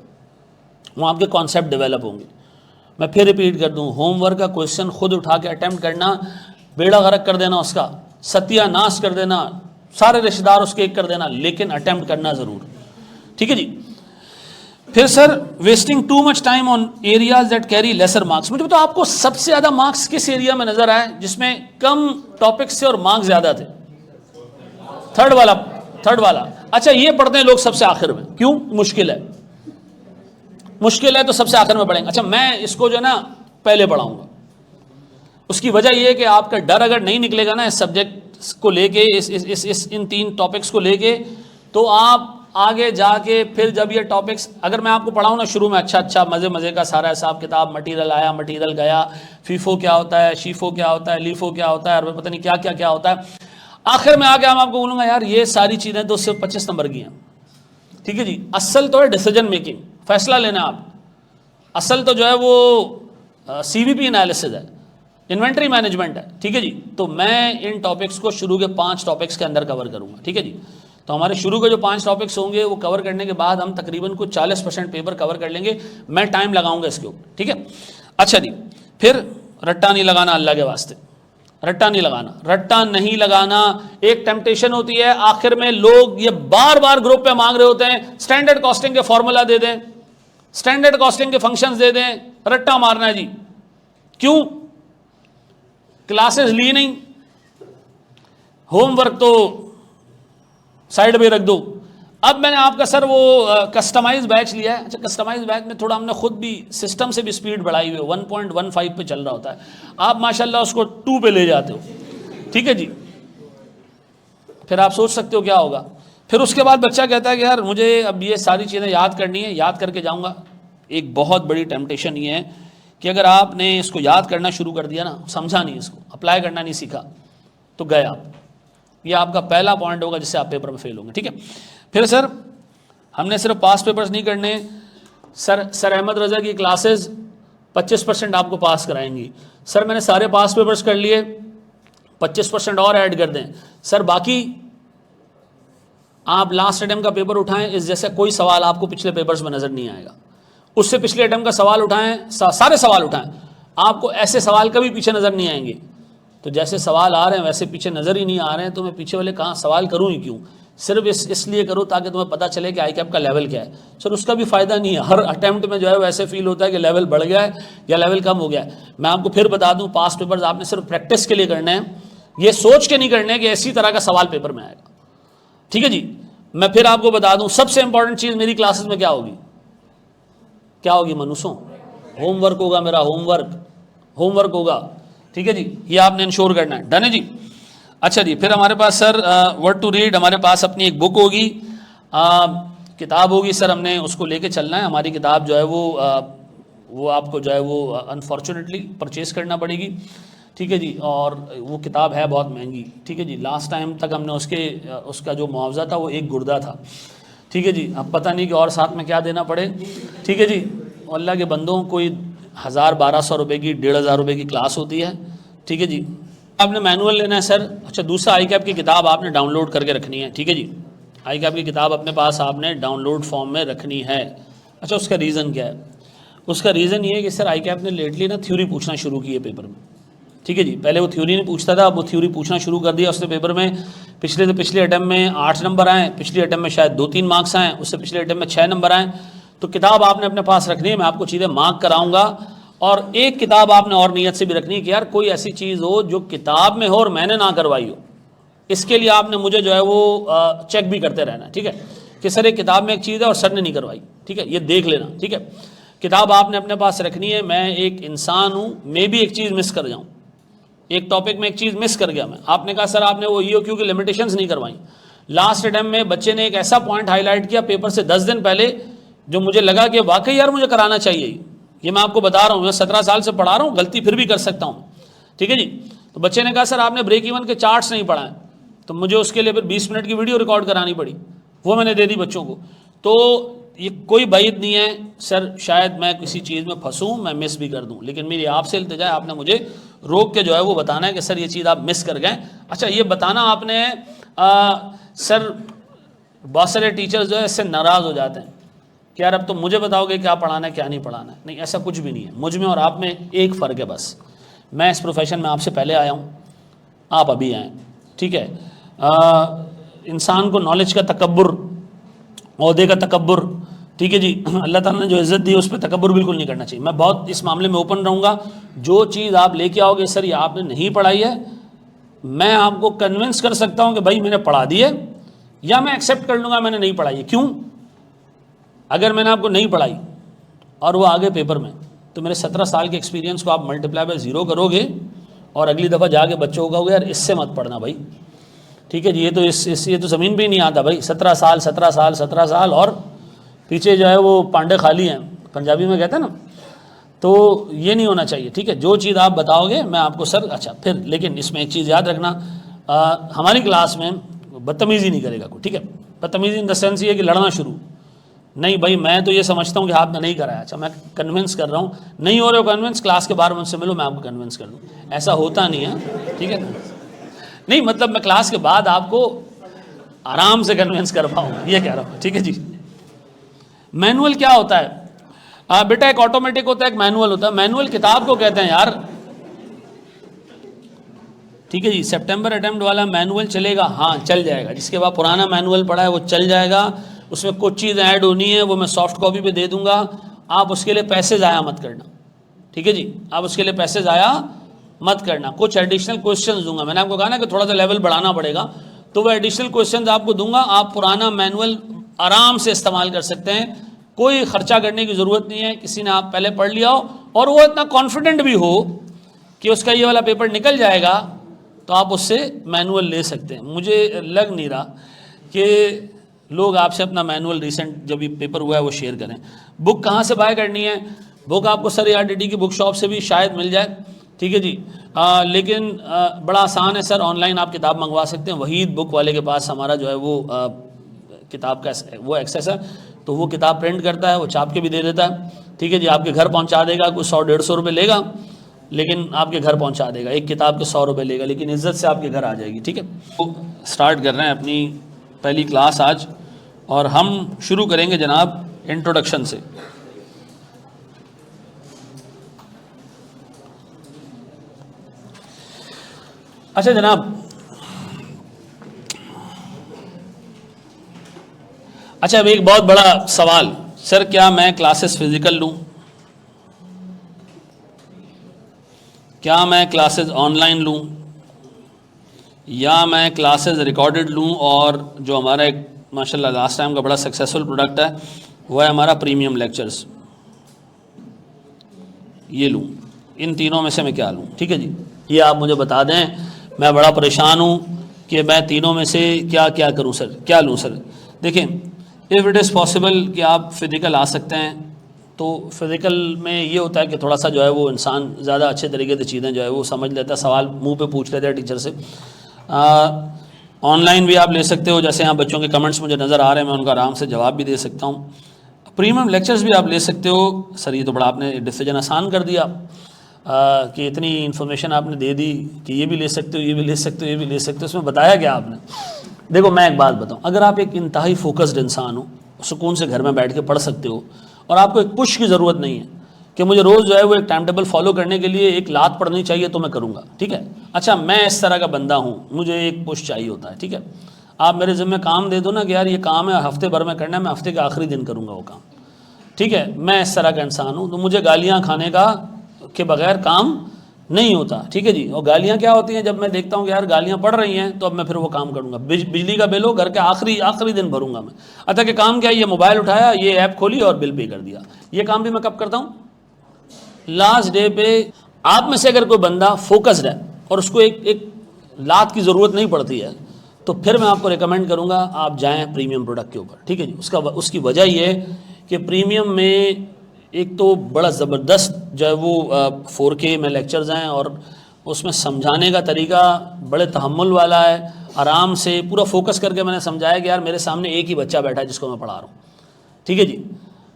वो आपके कॉन्सेप्ट डेवलप होंगे। मैं फिर रिपीट कर दूं, होमवर्क का क्वेश्चन खुद उठा के अटेम्प्ट करना, बेड़ा गर्क कर देना, उसका सत्यानाश कर देना, सारे रिश्तेदार उसके एक कर देना, लेकिन अटेम्प्ट करना ज़रूर। ठीक है जी। फिर sir, wasting too much time on areas that carry lesser marks. मुझे बताओ, आपको सबसे ज़्यादा मार्क्स किस एरिया में नजर आए जिसमें कम टॉपिक्स थे और मार्क्स ज़्यादा थे? थर्ड वाला। अच्छा, ये पढ़ते हैं लोग सबसे आखिर में, क्यों? मुश्किल है तो सबसे आखिर में पढ़ेंगे। अच्छा, मैं इसको जो है ना पहले पढ़ाऊंगा। उसकी वजह यह है कि आपका डर अगर नहीं निकलेगा ना इस सब्जेक्ट को लेके, इन 3 टॉपिक्स को लेके, तो आप आगे जाके फिर जब ये टॉपिक्स अगर मैं आपको पढ़ाऊँ ना शुरू में, अच्छा मज़े का सारा हिसाब किताब, मटीरियल आया, मटीरियल गया, फीफो क्या होता है, शीफो क्या होता है, लीफो क्या होता है, और पता नहीं क्या होता है, आखिर में आके हम आपको बोलूँगा यार ये सारी चीज़ें तो सिर्फ 25 नंबर की हैं। ठीक है जी। असल तो है डिसीजन मेकिंग, फैसला लेना आप। असल तो जो है वो CVP एनालिसिस है, इन्वेंट्री मैनेजमेंट है। ठीक है जी। तो मैं इन टॉपिक्स को शुरू के 5 टॉपिक्स के अंदर कवर करूँगा। ठीक है जी। तो हमारे शुरू के जो 5 टॉपिक्स होंगे वो कवर करने के बाद हम तकरीबन कुछ 40% पेपर कवर कर लेंगे। मैं टाइम लगाऊंगा इसके ऊपर। ठीक है। अच्छा जी। फिर रट्टा नहीं लगाना, अल्लाह के वास्ते रट्टा नहीं लगाना। एक टेम्पटेशन होती है, आखिर में लोग ये बार बार ग्रुप पे मांग रहे होते हैं, स्टैंडर्ड कॉस्टिंग के फॉर्मूला दे दें, स्टैंडर्ड कॉस्टिंग के फंक्शंस दे दें, रट्टा मारना है जी। क्यों? क्लासेस ली नहीं, होमवर्क तो साइड पे रख दो। अब मैंने आपका सर वो कस्टमाइज बैच लिया है। अच्छा, कस्टमाइज बैच में थोड़ा हमने खुद भी सिस्टम से भी स्पीड बढ़ाई हुई है, 1.15 पे चल रहा होता है, आप माशाल्लाह उसको 2 पे ले जाते हो। ठीक है जी। फिर आप सोच सकते हो क्या होगा। फिर उसके बाद बच्चा कहता है कि यार मुझे अब ये सारी चीज़ें याद करनी है, याद करके जाऊँगा। एक बहुत बड़ी टेम्पटेशन ये है कि अगर आपने इसको याद करना शुरू कर दिया ना, समझा नहीं, इसको अप्लाई करना नहीं सीखा, तो गए आप। ये आपका पहला पॉइंट होगा जिससे आप पेपर में फेल होंगे। ठीक है। फिर सर, हमने सिर्फ पास पेपर्स नहीं करने। सर अहमद रज़ा की क्लासेस 25% आपको पास कराएंगी। सर मैंने सारे पास पेपर्स कर लिए, 25% और ऐड कर दें। सर बाकी आप लास्ट अटेम्प्ट का पेपर उठाएं, इस जैसे कोई सवाल आपको पिछले पेपर्स में नज़र नहीं आएगा। उससे पिछले अटेम्प्ट का सवाल उठाएं, सारे सवाल उठाएं, आपको ऐसे सवाल कभी पीछे नज़र नहीं आएंगे। तो जैसे सवाल आ रहे हैं वैसे पीछे नज़र ही नहीं आ रहे हैं, तो मैं पीछे वाले कहाँ सवाल करूँ ही क्यों? सिर्फ इसलिए करो ताकि तुम्हें पता चले कि ICAP का लेवल क्या है। सर उसका भी फ़ायदा नहीं है, हर अटैम्प्ट में जो है वैसे फील होता है कि लेवल बढ़ गया है या लेवल कम हो गया है। मैं आपको फिर बता दूं, पास पेपर्स आपने सिर्फ प्रैक्टिस के लिए करने हैं, ये सोच के नहीं करने हैं कि इसी तरह का सवाल पेपर में आएगा। ठीक है जी। मैं फिर आपको बता दूं, सबसे इंपॉर्टेंट चीज़ मेरी क्लासेस में क्या होगी मनुष्यों? होमवर्क होगा मेरा, होमवर्क होगा। ठीक है जी। ये आपने इंश्योर करना है। डन है जी। अच्छा जी। फिर हमारे पास सर व्हाट टू रीड, हमारे पास अपनी एक बुक होगी, किताब होगी सर, हमने उसको लेके चलना है। हमारी किताब जो है वो आपको जो है वो अनफॉर्चुनेटली परचेज़ करना पड़ेगी। ठीक है जी। और वो किताब है बहुत महंगी। ठीक है जी। लास्ट टाइम तक हमने उसका जो मुआवजा था वो 1 गुर्दा था। ठीक है जी। अब पता नहीं कि और साथ में क्या देना पड़े। ठीक है जी। अल्लाह के बंदों, कोई 1000-1200 रुपये की, 1500 रुपये की क्लास होती है। ठीक है जी। आपने मैनुअल लेना है सर। अच्छा, दूसरा ICAP की किताब आपने डाउनलोड करके रखनी है। ठीक है जी। ICAP की किताब अपने पास आपने डाउनलोड फॉर्म में रखनी है। अच्छा, उसका रीज़न क्या है? उसका रीज़न ये है कि सर ICAP ने लेटली ना थ्योरी पूछना शुरू की है पेपर में। ठीक है जी। पहले वो थ्योरी नहीं पूछता था, अब वो थ्योरी पूछना शुरू कर दिया उसने पेपर में। पिछले अटैम्प्ट में 8 नंबर आए, पिछले अटैम्प्ट में शायद 2-3 मार्क्स आए, उससे पिछले अटैम्प्ट में 6 नंबर आए। तो किताब आपने अपने पास रखनी है, मैं आपको चीज़ें मार्क कराऊंगा। और एक किताब आपने और नीयत से भी रखनी है कि यार कोई ऐसी चीज़ हो जो किताब में हो और मैंने ना करवाई हो। इसके लिए आपने मुझे जो है वो चेक भी करते रहना है। ठीक है कि सर एक किताब में एक चीज़ है और सर ने नहीं करवाई। ठीक है, ये देख लेना। ठीक है, किताब आपने अपने पास रखनी है। मैं एक इंसान हूँ, मैं भी एक चीज़ मिस कर जाऊँ, एक टॉपिक में एक चीज़ मिस कर गया मैं। आपने कहा सर आपने वो EOQ की लिमिटेशंस नहीं करवाई। लास्ट अटेम्प्ट में बच्चे ने एक ऐसा पॉइंट हाईलाइट किया पेपर से 10 दिन पहले जो मुझे लगा कि वाकई यार मुझे कराना चाहिए। ये मैं आपको बता रहा हूँ, मैं 17 साल से पढ़ा रहा हूँ, गलती फिर भी कर सकता हूँ। ठीक है जी। तो बच्चे ने कहा सर आपने ब्रेक इवन के चार्ट्स नहीं पढ़ाए, तो मुझे उसके लिए फिर 20 मिनट की वीडियो रिकॉर्ड करानी पड़ी, वो मैंने दे दी बच्चों को। तो ये कोई बैद नहीं है सर, शायद मैं किसी चीज़ में फंसूँ, मैं मिस भी कर दूँ, लेकिन मेरी आपसे इल्तिजा है, आपने मुझे रोक के जो है वो बताना है कि सर ये चीज़ आप मिस कर गए। अच्छा ये बताना आपने सर बहुत सारे टीचर्स जो है इससे नाराज़ हो जाते हैं कि यार अब तो मुझे बताओगे क्या पढ़ाना है क्या नहीं पढ़ाना है। नहीं, ऐसा कुछ भी नहीं है। मुझ में और आप में एक फ़र्क है बस, मैं इस प्रोफेशन में आपसे पहले आया हूँ, आप अभी आए, ठीक है। इंसान को नॉलेज का तकब्बुर, ओहदे का तकब्बुर, ठीक है जी, अल्लाह ताला ने जो इज़्ज़त दी है उस पर तकब्बुर बिल्कुल नहीं करना चाहिए। मैं बहुत इस मामले में ओपन रहूँगा। जो चीज़ आप लेके आओगे सर ये आपने नहीं पढ़ाई है, मैं आपको कन्विंस कर सकता हूँ कि भाई मैंने पढ़ा दी है, या मैं एक्सेप्ट कर लूँगा मैंने नहीं पढ़ाई है। क्यों? अगर मैंने आपको नहीं पढ़ाई और वो आगे पेपर में, तो मेरे 17 साल के एक्सपीरियंस को आप मल्टीप्लाई बाय 0 करोगे और अगली दफ़ा जाके बच्चों को कहोगे यार इससे मत पढ़ना भाई, ठीक है जी, ये तो ये तो ज़मीन पे ही नहीं आता भाई। 17 साल 17 साल 17 साल और पीछे जो है वो पांडे खाली हैं, पंजाबी में कहते हैं ना, तो ये नहीं होना चाहिए, ठीक है। जो चीज़ आप बताओगे मैं आपको सर, अच्छा फिर लेकिन इसमें एक चीज़ याद रखना, हमारी क्लास में बदतमीज़ी नहीं करेगा कोई, ठीक है। बदतमीज़ी इन द सेंस ये कि लड़ना शुरू नहीं, भाई मैं तो ये समझता हूँ कि आपने नहीं कराया, अच्छा मैं कन्विंस कर रहा हूँ, नहीं हो रहे हो कन्विंस, क्लास के बाहर मुझसे मिलो मैं आपको कन्विंस कर दूँ, ऐसा होता नहीं है, ठीक है। नहीं मतलब मैं क्लास के बाद आपको आराम से कन्विंस कर पाऊँ, ये कह रहा हूँ, ठीक है जी। मैनुअल क्या होता है बेटा? एक ऑटोमेटिक होता है, एक मैनुअल होता है। मैनुअल किताब को कहते हैं यार, ठीक है जी। सितंबर अटेम्प्ट वाला मैनुअल चलेगा, हाँ चल जाएगा। जिसके बाद पुराना मैनुअल पड़ा है वो चल जाएगा, उसमें कुछ चीज़ ऐड होनी है वो मैं सॉफ्ट कॉपी पे दे दूंगा, आप उसके लिए पैसे ज़ाया मत करना, ठीक है जी, आप उसके लिए पैसे ज़ाया मत करना। कुछ एडिशनल क्वेश्चंस दूंगा, मैंने आपको कहा ना कि थोड़ा सा लेवल बढ़ाना पड़ेगा, तो वो एडिशनल क्वेश्चंस आपको दूंगा, आप पुराना मैनुअल आराम से इस्तेमाल कर सकते हैं, कोई खर्चा करने की ज़रूरत नहीं है। किसी ने आप पहले पढ़ लिया हो और वो इतना कॉन्फिडेंट भी हो कि उसका ये वाला पेपर निकल जाएगा, तो आप उससे मैनुअल ले सकते हैं। मुझे लग नहीं रहा कि लोग आपसे अपना मैनुअल रिसेंट जब भी पेपर हुआ है वो शेयर करें। बुक कहाँ से बाय करनी है? बुक आपको सर ARTT की बुक शॉप से भी शायद मिल जाए, ठीक है जी। लेकिन बड़ा आसान है सर, ऑनलाइन आप किताब मंगवा सकते हैं। वहीद बुक वाले के पास हमारा जो है वो किताब का वो एक्सेस है, तो वो किताब प्रिंट करता है, वो छाप के भी दे देता है, ठीक है जी। आपके घर पहुंचा देगा, कुछ 100-150 रुपये लेगा, लेकिन आपके घर पहुंचा देगा। एक किताब के 100 रुपये लेगा, लेकिन इज़्ज़त से आपके घर आ जाएगी, ठीक है। तो स्टार्ट कर रहे हैं अपनी पहली क्लास आज, और हम शुरू करेंगे जनाब इंट्रोडक्शन से। अच्छा जनाब, अच्छा अब एक बहुत बड़ा सवाल, सर क्या मैं क्लासेस फिजिकल लूं, क्या मैं क्लासेस ऑनलाइन लूं, या मैं क्लासेस रिकॉर्डेड लूं, और जो हमारा एक माशाल्लाह लास्ट टाइम का बड़ा सक्सेसफुल प्रोडक्ट है वो है हमारा प्रीमियम लेक्चर्स, ये लूं। इन तीनों में से मैं क्या लूं? ठीक है जी, ये आप मुझे बता दें, मैं बड़ा परेशान हूं कि मैं तीनों में से क्या क्या करूं सर, क्या लूं सर। देखें, इफ़ इट इज़ पॉसिबल कि आप फिज़िकल आ सकते हैं, तो फिज़िकल में ये होता है कि थोड़ा सा जो है वो इंसान ज़्यादा अच्छे तरीके से चीज़ें जो है वो समझ लेता है, सवाल मुंह पे पूछ लेता है टीचर से। ऑनलाइन भी आप ले सकते हो, जैसे यहाँ बच्चों के कमेंट्स मुझे नज़र आ रहे हैं, मैं उनका आराम से जवाब भी दे सकता हूँ। प्रीमियम लेक्चर्स भी आप ले सकते हो। सर ये तो बड़ा आपने डिसीजन आसान कर दिया कि इतनी इन्फॉर्मेशन आपने दे दी कि ये भी ले सकते हो, ये भी ले सकते हो, ये भी ले सकते हो। उसमें बताया क्या आपने? देखो मैं एक बात बताऊँ, अगर आप एक इंतहाई फोकस्ड इंसान हो, सुकून से घर में बैठ के पढ़ सकते हो, और आपको एक पुश की ज़रूरत नहीं है कि मुझे रोज़ जो है वो एक टाइम टेबल फॉलो करने के लिए एक लात पढ़नी चाहिए तो मैं करूँगा, ठीक है। अच्छा मैं इस तरह का बंदा हूँ, मुझे एक पुश चाहिए होता है, ठीक है। आप मेरे ज़िम्मे काम दे दो ना कि यार ये काम है हफ्ते भर में करना है, मैं हफ्ते के आखिरी दिन करूँगा वो काम, ठीक है। मैं इस तरह का इंसान हूँ, तो मुझे गालियाँ खाने का के बगैर काम नहीं होता, ठीक है जी। और गालियाँ क्या होती हैं? जब मैं देखता हूँ कि यार गालियाँ पड़ रही हैं तो अब मैं फिर वो काम करूँगा। बिजली का बिल हो, घर के आखिरी दिन भरूँगा मैं। अच्छा कि काम क्या है, ये मोबाइल उठाया, ये ऐप खोली और बिल पे कर दिया। ये काम भी मैं कब करता हूँ? लास्ट डे पे। आप में से अगर कोई बंदा फोकस्ड है और उसको एक लात की ज़रूरत नहीं पड़ती है, तो फिर मैं आपको रिकमेंड करूँगा आप जाएँ प्रीमियम प्रोडक्ट के ऊपर, ठीक है जी। उसकी वजह ये है कि प्रीमियम में एक तो बड़ा ज़बरदस्त जो है वो 4K में लेक्चर्स हैं, और उसमें समझाने का तरीका बड़े तहम्मुल वाला है, आराम से पूरा फोकस करके मैंने समझाया कि यार मेरे सामने एक ही बच्चा बैठा है जिसको मैं पढ़ा रहा हूँ, ठीक है जी।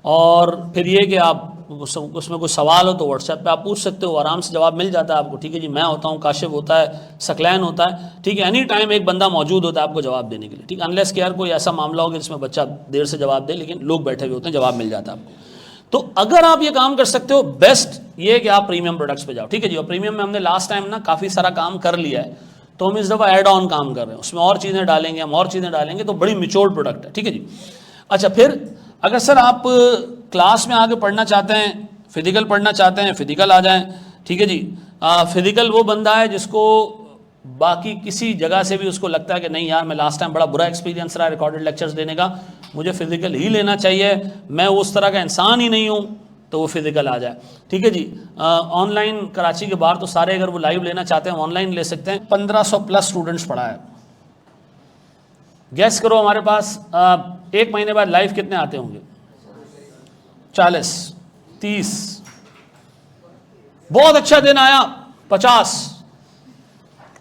और फिर ये कि आप उसमें कोई सवाल हो तो व्हाट्सएप पे आप पूछ सकते हो, आराम से जवाब मिल जाता है आपको, ठीक है जी। मैं होता हूँ, काशिफ होता है, सकलैन होता है, ठीक है। एनी टाइम एक बंदा मौजूद होता है आपको जवाब देने के लिए, ठीक है। अनलेस कि यार कोई ऐसा मामला हो कि जिसमें बच्चा देर से जवाब दे, लेकिन लोग बैठे हुए होते हैं, जवाब मिल जाता है आपको। तो अगर आप ये काम कर सकते हो, बेस्ट ये है कि आप प्रीमियम प्रोडक्ट्स पे जाओ, ठीक है जी। और प्रीमियम में हमने लास्ट टाइम ना काफ़ी सारा काम कर लिया है, तो हम इस दफ़ा ऐड ऑन काम कर रहे हैं, उसमें और चीज़ें डालेंगे, हम और चीज़ें डालेंगे, तो बड़ी मिच्योर्ड प्रोडक्ट है, ठीक है जी। अच्छा, फिर अगर सर आप क्लास में आगे पढ़ना चाहते हैं, फिजिकल पढ़ना चाहते हैं, फिजिकल आ जाएं, ठीक है जी। फिजिकल वो बंदा है जिसको बाकी किसी जगह से भी उसको लगता है कि नहीं यार मैं लास्ट टाइम बड़ा बुरा एक्सपीरियंस रहा रिकॉर्डेड लेक्चर्स देने का, मुझे फिजिकल ही लेना चाहिए, मैं उस तरह का इंसान ही नहीं हूँ, तो वो फिजिकल आ जाए, ठीक है जी। ऑनलाइन कराची के बाहर तो सारे अगर वो लाइव लेना चाहते हैं ऑनलाइन ले सकते हैं। 1500 प्लस स्टूडेंट्स पढ़ा है। गैस करो हमारे पास एक महीने बाद लाइव कितने आते होंगे? 40, 30। बहुत अच्छा दिन आया 50।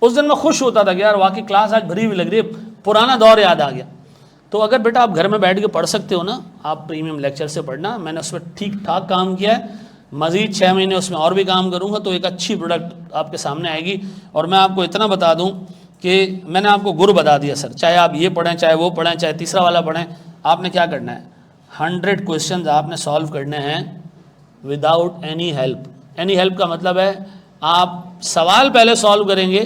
उस दिन मैं खुश होता था कि यार वाकई क्लास आज भरी हुई लग रही है, पुराना दौर याद आ गया। तो अगर बेटा आप घर में बैठ के पढ़ सकते हो ना, आप प्रीमियम लेक्चर से पढ़ना, मैंने उसमें ठीक ठाक काम किया है, मज़ीद 6 महीने उसमें और भी काम करूँगा, तो एक अच्छी प्रोडक्ट आपके सामने आएगी। और मैं आपको इतना बता दूँ कि मैंने आपको गुर बता दिया सर, चाहे आप ये पढ़ें, चाहे वो पढ़ें, चाहे तीसरा वाला पढ़ें, आपने क्या करना है, 100 क्वेश्चन आपने सॉल्व करने हैं without any help. Any help का मतलब है आप सवाल पहले सॉल्व करेंगे,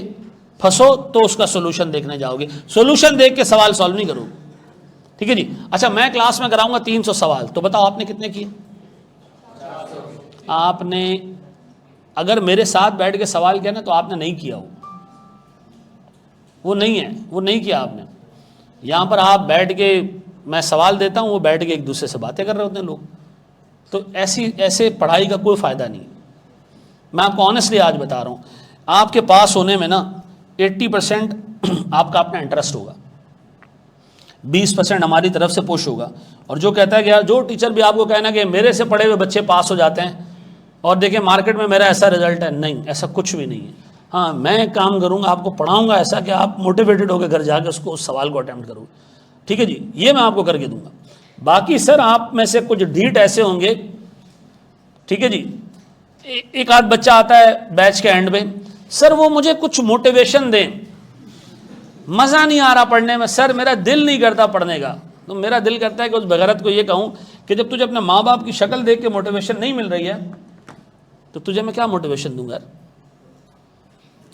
फंसो तो उसका सोल्यूशन देखने जाओगे, सोल्यूशन देख के सवाल सॉल्व नहीं करोगे, ठीक है जी। अच्छा, मैं क्लास में कराऊंगा 300 सवाल, तो बताओ आपने कितने किए? आपने अगर मेरे साथ बैठ के सवाल किया ना, तो आपने नहीं किया, वो नहीं है, वो नहीं किया आपने। यहाँ पर आप बैठ के मैं सवाल देता हूँ, वो बैठ के एक दूसरे से बातें कर रहे होते हैं लोग, तो ऐसे पढ़ाई का कोई फ़ायदा नहीं है। मैं आपको ऑनेस्टली आज बता रहा हूँ, आपके पास होने में ना 80% आपका अपना इंटरेस्ट होगा, 20% हमारी तरफ से पुश होगा। और जो कहता है कि यार जो टीचर भी आपको कहना कि मेरे से पढ़े हुए बच्चे पास हो जाते हैं और देखिए मार्केट में मेरा ऐसा रिजल्ट है, नहीं, ऐसा कुछ भी नहीं है। हाँ, मैं काम करूँगा, आपको पढ़ाऊँगा ऐसा कि आप मोटिवेटेड होकर घर जाकर उस सवाल को अटैम्प्ट करोगे, ठीक है जी, ये मैं आपको करके दूंगा। बाकी सर आप में से कुछ ढीठ ऐसे होंगे, ठीक है जी, एक आध बच्चा आता है बैच के एंड में, सर वो मुझे कुछ मोटिवेशन दें, मज़ा नहीं आ रहा पढ़ने में, सर मेरा दिल नहीं करता पढ़ने का। तो मेरा दिल करता है कि उस बेगैरत को ये कहूँ कि जब तुझे अपने माँ बाप की शक्ल देख के मोटिवेशन नहीं मिल रही है, तो तुझे मैं क्या मोटिवेशन दूंगा।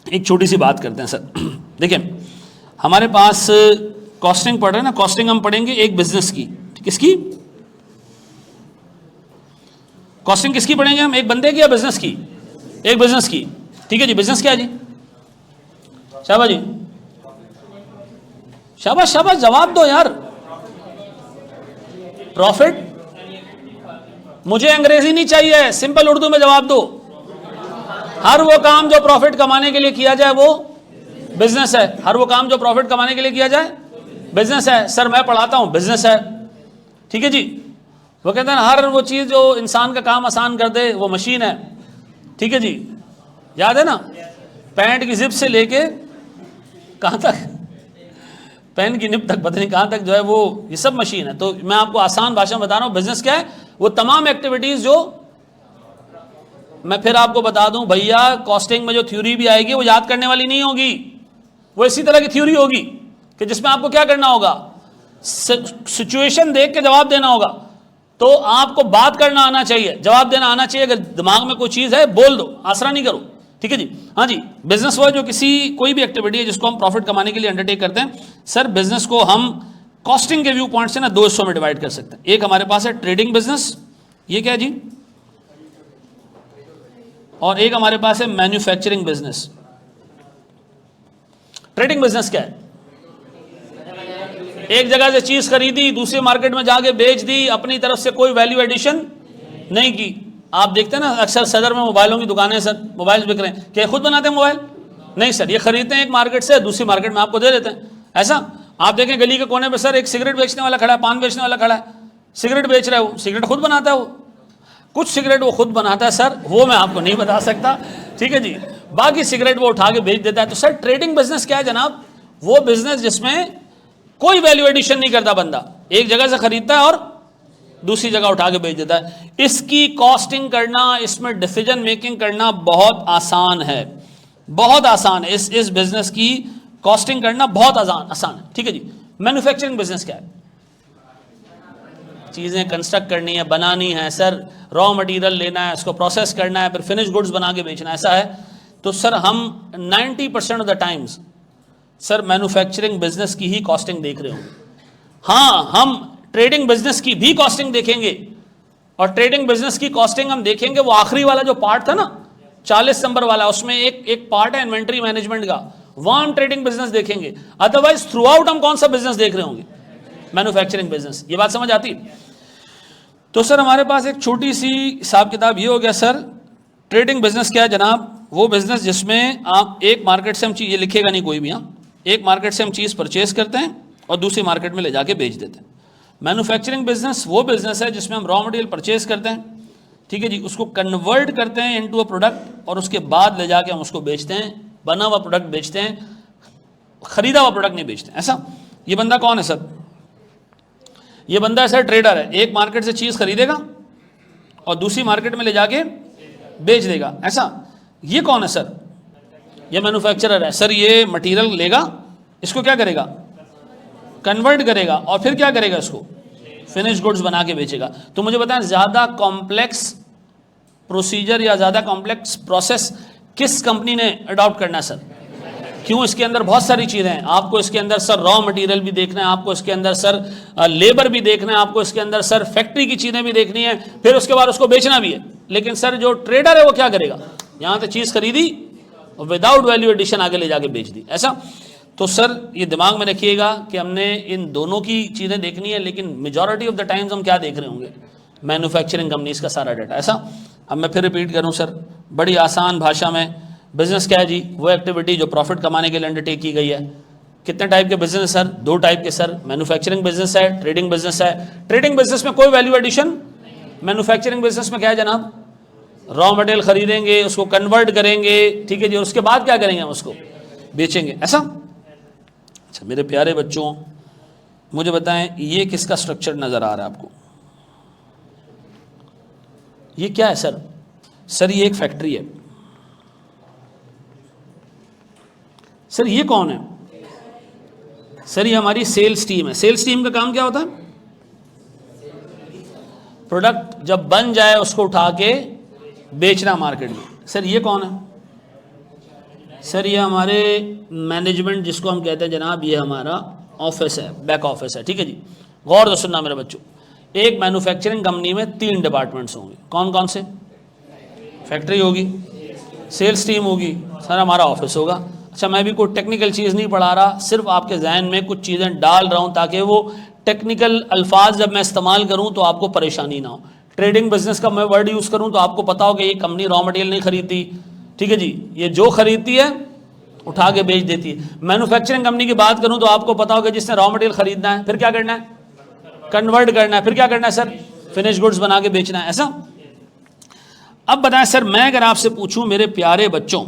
एक छोटी सी बात करते हैं सर, देखिए हमारे पास कॉस्टिंग पढ़ रहे हैं ना, कॉस्टिंग हम पढ़ेंगे एक बिजनेस की, किसकी कॉस्टिंग, किसकी पढ़ेंगे हम, एक बंदे की या बिजनेस की? एक बिजनेस की, ठीक है जी। बिजनेस क्या है जी? शाबाश जी, शाबाश शाबाश, जवाब दो यार। प्रॉफिट, मुझे अंग्रेजी नहीं चाहिए, सिंपल उर्दू में जवाब दो। हर वो काम जो प्रॉफिट कमाने के लिए किया जाए वो बिजनेस है। हर वो काम जो प्रॉफिट कमाने के लिए किया जाए बिजनेस है। सर मैं पढ़ाता हूं, बिजनेस है, ठीक है जी। वो कहते हैं हर वो चीज़ जो इंसान का काम आसान कर दे वो मशीन है, ठीक है जी। याद है ना, पैंट की जिप से लेके कहाँ तक, पेन की निब तक, पता नहीं कहाँ तक जो है वो, ये सब मशीन है। तो मैं आपको आसान भाषा में बता रहा हूँ, बिजनेस क्या है, वो तमाम एक्टिविटीज़ जो, मैं फिर आपको बता दूं भैया, कॉस्टिंग में जो थ्योरी भी आएगी वो याद करने वाली नहीं होगी, वो इसी तरह की थ्योरी होगी कि जिसमें आपको क्या करना होगा, सिचुएशन देख के जवाब देना होगा। तो आपको बात करना आना चाहिए, जवाब देना आना चाहिए। अगर दिमाग में कोई चीज़ है बोल दो, आसरा नहीं करो, ठीक है जी। हाँ जी, बिजनेस वो जो कोई भी एक्टिविटी है जिसको हम प्रॉफिट कमाने के लिए अंडरटेक करते हैं। सर बिजनेस को हम कॉस्टिंग के व्यू पॉइंट से ना 2 हिस्सों में डिवाइड कर सकते हैं। एक हमारे पास है ट्रेडिंग बिजनेस, ये क्या है जी, और एक हमारे पास है मैन्युफैक्चरिंग बिजनेस। ट्रेडिंग बिजनेस क्या है, एक जगह से चीज खरीदी, दूसरी मार्केट में जाके बेच दी, अपनी तरफ से कोई वैल्यू एडिशन नहीं की। आप देखते हैं ना अक्सर सदर में मोबाइलों की दुकानें, सर मोबाइल बिक रहे हैं, क्या खुद बनाते हैं मोबाइल? नहीं सर, ये खरीदते हैं एक मार्केट से, दूसरी मार्केट में आपको दे देते हैं। ऐसा आप देखें गली के कोने पे सर एक सिगरेट बेचने वाला खड़ा है, पान बेचने वाला खड़ा है, सिगरेट बेच रहा है, वो सिगरेट खुद बनाता है, वो कुछ सिगरेट वो खुद बनाता है सर, वो मैं आपको नहीं बता सकता, ठीक है जी। बाकी सिगरेट वो उठा के बेच देता है। तो सर ट्रेडिंग बिजनेस क्या है जनाब? वो बिजनेस जिसमें कोई वैल्यू एडिशन नहीं करता, बंदा एक जगह से खरीदता है और दूसरी जगह उठा के बेच देता है। इसकी कॉस्टिंग करना, इसमें डिसीजन मेकिंग करना बहुत आसान है, बहुत आसान है। इस बिजनेस की कॉस्टिंग करना बहुत आसान है। ठीक है जी। मैन्युफैक्चरिंग बिजनेस क्या है? चीज़ें कंस्ट्रक्ट करनी है, बनानी है सर, रॉ मटेरियल लेना है, उसको प्रोसेस करना है, फिर फिनिश गुड्स बना के बेचना है, ऐसा है। तो सर हम 90% of the times sir manufacturing business की ही कॉस्टिंग देख रहे होंगे। हाँ, हम ट्रेडिंग बिजनेस की भी कॉस्टिंग देखेंगे, और ट्रेडिंग बिजनेस की कॉस्टिंग हम देखेंगे वो आखिरी वाला जो पार्ट था ना 40 नंबर वाला, उसमें एक पार्ट है इन्वेंट्री मैनेजमेंट का, वहां हम ट्रेडिंग बिजनेस देखेंगे। अदरवाइज थ्रू आउट हम कौन सा बिजनेस देख रहे होंगे? Manufacturing business. ये बात समझ आती? तो सर हमारे पास एक छोटी सी हिसाब किताब ये हो गया सर, ट्रेडिंग बिजनेस क्या है जनाब? वो बिजनेस जिसमें आप एक मार्केट से हम चीज, ये लिखेगा नहीं कोई भी, हाँ, एक मार्केट से हम चीज परचेज करते हैं और दूसरी मार्केट में ले जाके बेच देते हैं। मैन्युफैक्चरिंग बिजनेस वो बिजनेस है जिसमें हम रॉ मटेरियल परचेज करते हैं, ठीक है जी, उसको कन्वर्ट करते हैं इनटू अ प्रोडक्ट और उसके बाद ले जाके हम उसको बेचते हैं, बना हुआ प्रोडक्ट बेचते हैं, खरीदा हुआ प्रोडक्ट नहीं बेचते। ऐसा ये बंदा कौन है सर? ये बंदा है सर ट्रेडर है, एक मार्केट से चीज खरीदेगा और दूसरी मार्केट में ले जाके बेच देगा। ऐसा ये कौन है सर? ये मैन्युफैक्चरर है सर। ये मटेरियल लेगा, इसको क्या करेगा? कन्वर्ट करेगा और फिर क्या करेगा? इसको फिनिश गुड्स बना के बेचेगा। तो मुझे बताएं ज्यादा कॉम्प्लेक्स प्रोसीजर या ज्यादा कॉम्प्लेक्स प्रोसेस किस कंपनी ने अडॉप्ट करना है सर? क्यों? इसके अंदर बहुत सारी चीजें हैं। आपको इसके अंदर सर रॉ मटेरियल भी देखना है, आपको इसके अंदर सर लेबर भी देखना है, आपको इसके अंदर सर फैक्ट्री की चीजें भी देखनी है, फिर उसके बाद उसको बेचना भी है। लेकिन सर जो ट्रेडर है वो क्या करेगा? यहां से चीज खरीदी और विदाउट वैल्यू एडिशन आगे ले जाके बेच दी। ऐसा तो सर ये दिमाग में रखिएगा कि हमने इन दोनों की चीजें देखनी है, लेकिन मेजॉरिटी ऑफ द टाइम्स हम क्या देख रहे होंगे? मैन्युफैक्चरिंग कंपनीज का सारा डाटा। ऐसा अब मैं फिर रिपीट करूं सर बड़ी आसान भाषा में, बिजनेस क्या है जी? वो एक्टिविटी जो प्रॉफिट कमाने के लिए अंडरटेक की गई है। कितने टाइप के बिजनेस है सर? दो टाइप के सर, मैन्युफैक्चरिंग बिजनेस है, ट्रेडिंग बिजनेस है। ट्रेडिंग बिजनेस में कोई वैल्यू एडिशन, मैन्युफैक्चरिंग बिजनेस में क्या है जनाब? रॉ मटेरियल खरीदेंगे, उसको कन्वर्ट करेंगे, ठीक है जी, और उसके बाद क्या करेंगे? हम उसको बेचेंगे। ऐसा अच्छा मेरे प्यारे बच्चों मुझे बताएं ये किसका स्ट्रक्चर नजर आ रहा है आपको? ये क्या है सर? सर ये एक फैक्ट्री है। सर ये कौन है? सर ये हमारी सेल्स टीम है। सेल्स टीम का काम क्या होता है? प्रोडक्ट जब बन जाए उसको उठा के बेचना मार्केट में। सर ये कौन है? सर ये हमारे मैनेजमेंट जिसको हम कहते हैं जनाब, ये हमारा ऑफिस है, बैक ऑफिस है। ठीक है जी, गौर से सुनना मेरे बच्चों, एक मैन्युफैक्चरिंग कंपनी में 3 डिपार्टमेंट्स होंगे। कौन कौन से? फैक्ट्री होगी, सेल्स टीम होगी, सर हमारा ऑफिस होगा। अच्छा मैं भी कोई टेक्निकल चीज़ नहीं पढ़ा रहा, सिर्फ आपके जहन में कुछ चीज़ें डाल रहा हूँ ताकि वो टेक्निकल अल्फाज जब मैं इस्तेमाल करूँ तो आपको परेशानी ना हो। ट्रेडिंग बिजनेस का मैं वर्ड यूज़ करूँ तो आपको पता हो कि ये कंपनी रॉ मटेरियल नहीं खरीदती, ठीक है जी, ये जो खरीदती है उठा के बेच देती है। मैन्युफैक्चरिंग कंपनी की बात करूँ तो आपको पता हो कि जिसने रॉ मटेरियल खरीदना है फिर क्या करना है? कन्वर्ट करना है, फिर क्या करना है सर? फिनिश गुड्स बना के बेचना है। ऐसा अब बताएं सर, मैं अगर आपसे पूछूं मेरे प्यारे बच्चों,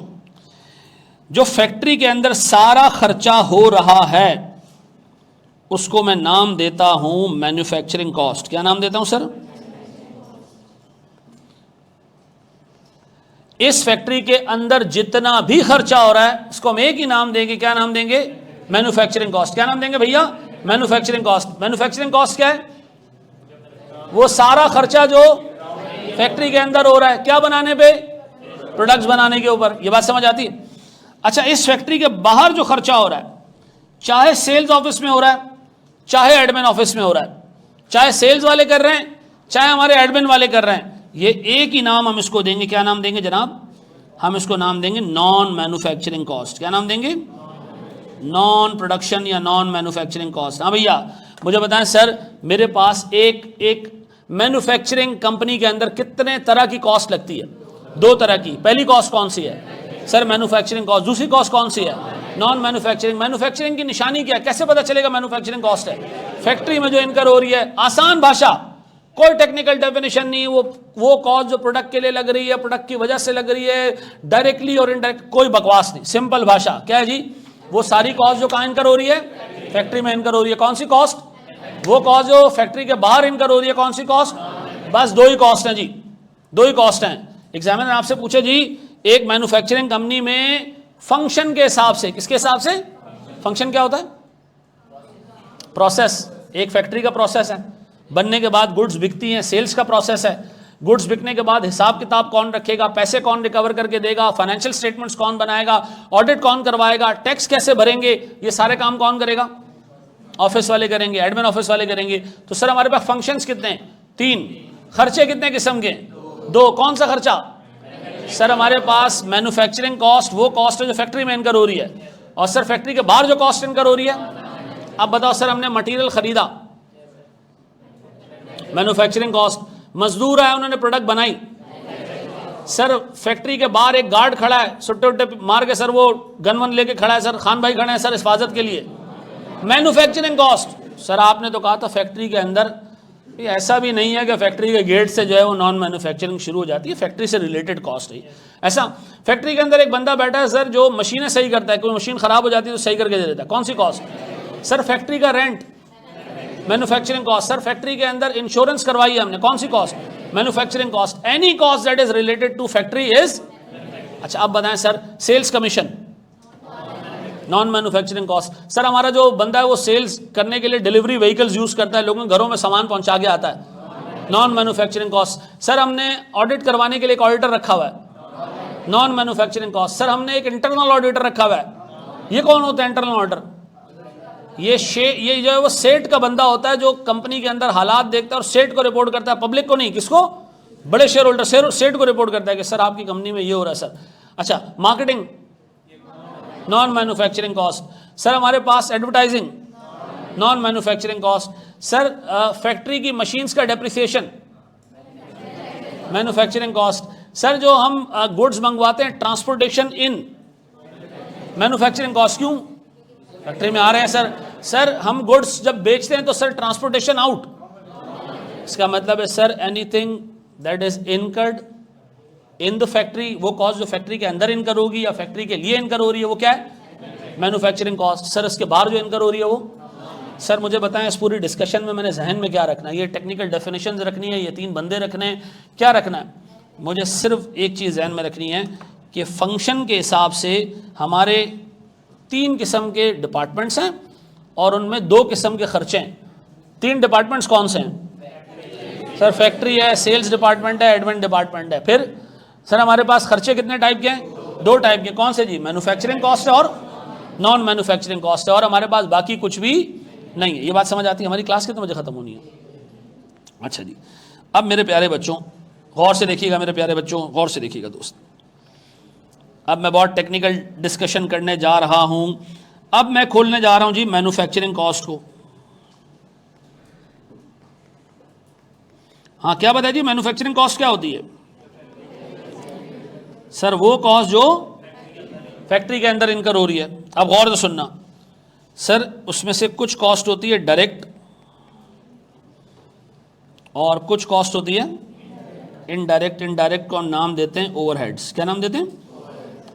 जो फैक्ट्री के अंदर सारा खर्चा हो रहा है उसको मैं नाम देता हूं मैन्युफैक्चरिंग कॉस्ट। क्या नाम देता हूं सर? इस फैक्ट्री के अंदर जितना भी खर्चा हो रहा है उसको हम एक ही नाम देंगे। क्या नाम देंगे? Manufacturing cost. क्या नाम देंगे भैया? Manufacturing cost. मैन्युफैक्चरिंग कॉस्ट क्या है? वो सारा खर्चा जो फैक्ट्री के अंदर हो रहा है, क्या बनाने पे? प्रोडक्ट्स बनाने के ऊपर। ये बात समझ आती है? अच्छा इस फैक्ट्री के बाहर जो खर्चा हो रहा है, चाहे सेल्स ऑफिस में हो रहा है, चाहे एडमिन ऑफिस में हो रहा है, चाहे सेल्स वाले कर रहे हैं, चाहे हमारे एडमिन वाले कर रहे हैं, ये एक ही नाम हम इसको देंगे। क्या नाम देंगे जनाब? हम इसको नाम देंगे नॉन मैन्युफैक्चरिंग कॉस्ट। क्या नाम देंगे? नॉन प्रोडक्शन या नॉन मैन्युफैक्चरिंग कॉस्ट। हाँ भैया मुझे बताएं सर, मेरे पास एक मैन्युफैक्चरिंग कंपनी के अंदर कितने तरह की कॉस्ट लगती है? 2 तरह की। पहली कॉस्ट कौन सी है सर? Manufacturing cost. दूसरी कॉस्ट कौन सी है? Non manufacturing. मैन्युफैक्चरिंग की निशानी क्या है? कैसे पता चलेगा मैन्युफैक्चरिंग कॉस्ट है? फैक्ट्री में जो इनकर हो रही है, आसान भाषा कोई टेक्निकल डेफिनेशन नहीं। वो कॉस्ट जो प्रोडक्ट के लिए लग रही है, प्रोडक्ट की वजह से लग रही है, डायरेक्टली और इनडायरेक्ट, कोई बकवास नहीं। सिंपल भाषा क्या है जी, वो सारी कॉस्ट जो कहाँ इनकर हो रही है, फैक्ट्री में इनकर हो रही है। कौन सी कॉस्ट, वो कॉस्ट जो फैक्ट्री के बाहर इनकर हो रही है। कौन सी कॉस्ट, बस दो ही कॉस्ट हैं जी, दो ही कॉस्ट हैं। एग्जामिनर आपसे पूछे जी एक मैन्युफैक्चरिंग कंपनी में फंक्शन के हिसाब से, किसके हिसाब से, फंक्शन क्या होता है, प्रोसेस। एक फैक्ट्री का प्रोसेस है, बनने के बाद गुड्स बिकती हैं, सेल्स का प्रोसेस है। गुड्स बिकने के बाद हिसाब किताब कौन रखेगा, पैसे कौन रिकवर करके देगा, फाइनेंशियल स्टेटमेंट्स कौन बनाएगा, ऑडिट कौन करवाएगा, टैक्स कैसे भरेंगे, ये सारे काम कौन करेगा, ऑफिस वाले करेंगे, एडमिन ऑफिस वाले करेंगे। तो सर हमारे पास फंक्शंस कितने हैं, 3। खर्चे कितने किस्म के, 2। कौन सा खर्चा, सर हमारे पास मैन्युफैक्चरिंग कॉस्ट, वो कॉस्ट है जो फैक्ट्री में इनकर हो रही है, और सर फैक्ट्री के बाहर जो कॉस्ट इनकर हो रही है। अब बताओ सर हमने मटेरियल खरीदा, मैन्युफैक्चरिंग कॉस्ट। मजदूर आए, उन्होंने प्रोडक्ट बनाई, सर फैक्ट्री के बाहर एक गार्ड खड़ा है, सुट्टे उट्टे मार के सर वो गन वन लेके खड़ा है, सर खान भाई खड़े हैं सर हिफाजत के लिए, मैन्युफैक्चरिंग कॉस्ट। सर आपने तो कहा था फैक्ट्री के अंदर, ऐसा भी नहीं है कि फैक्ट्री के गेट से जो है वो नॉन मैन्युफैक्चरिंग शुरू हो जाती है, फैक्ट्री से रिलेटेड कॉस्ट है। ऐसा फैक्ट्री के अंदर एक बंदा बैठा है सर जो मशीनें सही करता है, कोई मशीन खराब हो जाती है तो सही करके दे देता है। कौन सी कॉस्ट, सर फैक्ट्री का rent, manufacturing cost. Sir factory के अंदर इंश्योरेंस करवाई है हमने, कौन सी cost, manufacturing cost. Any cost that is related to factory is. अच्छा अब बताएं sir sales commission, non manufacturing cost. Sir हमारा जो बंदा है वो सेल्स करने के लिए डिलीवरी व्हीकल्स यूज करता है, लोगों के घरों में सामान पहुंचा के आता है, नॉन मैन्युफैक्चरिंग कॉस्ट। सर हमने ऑडिट करवाने के लिए एक ऑडिटर रखा हुआ है, नॉन मैन्युफैक्चरिंग कॉस्ट। सर हमने एक इंटरनल ऑडिटर रखा हुआ है, ये कौन होता है इंटरनल ऑडिटर, ये जो है वो सेट का बंदा होता है जो कंपनी के अंदर हालात देखता है और सेट को रिपोर्ट करता है, पब्लिक को नहीं, किसको, बड़े शेयर होल्डर, सेट को रिपोर्ट करता है कि सर आपकी कंपनी में ये हो रहा है सर। अच्छा marketing, non manufacturing cost. Sir हमारे पास advertising, non manufacturing cost. Sir factory की मशीन्स का डेप्रिसिएशन, मैन्युफैक्चरिंग कॉस्ट। सर जो हम गुड्स मंगवाते हैं ट्रांसपोर्टेशन इन, मैन्युफैक्चरिंग कॉस्ट। क्यों, फैक्ट्री में आ रहे हैं सर हम गुड्स जब बेचते हैं तो सर ट्रांसपोर्टेशन आउट, इसका मतलब है sir anything that is incurred in the factory, वो कॉस्ट जो फैक्ट्री के अंदर इनकर होगी या फैक्ट्री के लिए इनकर हो रही है वो क्या है, मैन्युफैक्चरिंग कॉस्ट। सर इसके बाहर जो इनकर हो रही है वो, सर मुझे बताएं इस पूरी डिस्कशन में मैंने जहन में क्या रखना है, ये टेक्निकल डेफिनेशन रखनी है, ये 3 बंदे रखने हैं, क्या रखना है, मुझे सिर्फ एक चीज़ जहन में रखनी है कि फंक्शन के हिसाब से हमारे 3 किस्म के डिपार्टमेंट्स हैं और उनमें 2 किस्म के खर्चे हैं। 3 डिपार्टमेंट्स कौन से हैं, सर फैक्ट्री है, सेल्स डिपार्टमेंट है, एडमिन डिपार्टमेंट है। फिर सर हमारे पास खर्चे कितने टाइप के हैं, 2 टाइप के। कौन से जी, मैन्युफैक्चरिंग कॉस्ट है और नॉन मैन्युफैक्चरिंग कॉस्ट है, और हमारे पास बाकी कुछ भी नहीं है। ये बात समझ आती है, हमारी क्लास कितने बजे खत्म होनी है। अच्छा जी, अब मेरे प्यारे बच्चों गौर से देखिएगा, मेरे प्यारे बच्चों गौर से देखिएगा दोस्त, अब मैं बहुत टेक्निकल डिस्कशन करने जा रहा हूं। अब मैं खोलने जा रहा हूं जी मैन्युफैक्चरिंग कॉस्ट को। हाँ क्या बताया जी, मैन्युफैक्चरिंग कॉस्ट क्या होती है, सर वो कॉस्ट जो फैक्ट्री के अंदर इनकर हो रही है। अब गौर से सुनना सर, उसमें से कुछ कॉस्ट होती है डायरेक्ट और कुछ कॉस्ट होती है इनडायरेक्ट। इनडायरेक्ट को हम नाम देते हैं ओवरहेड्स। क्या नाम देते हैं,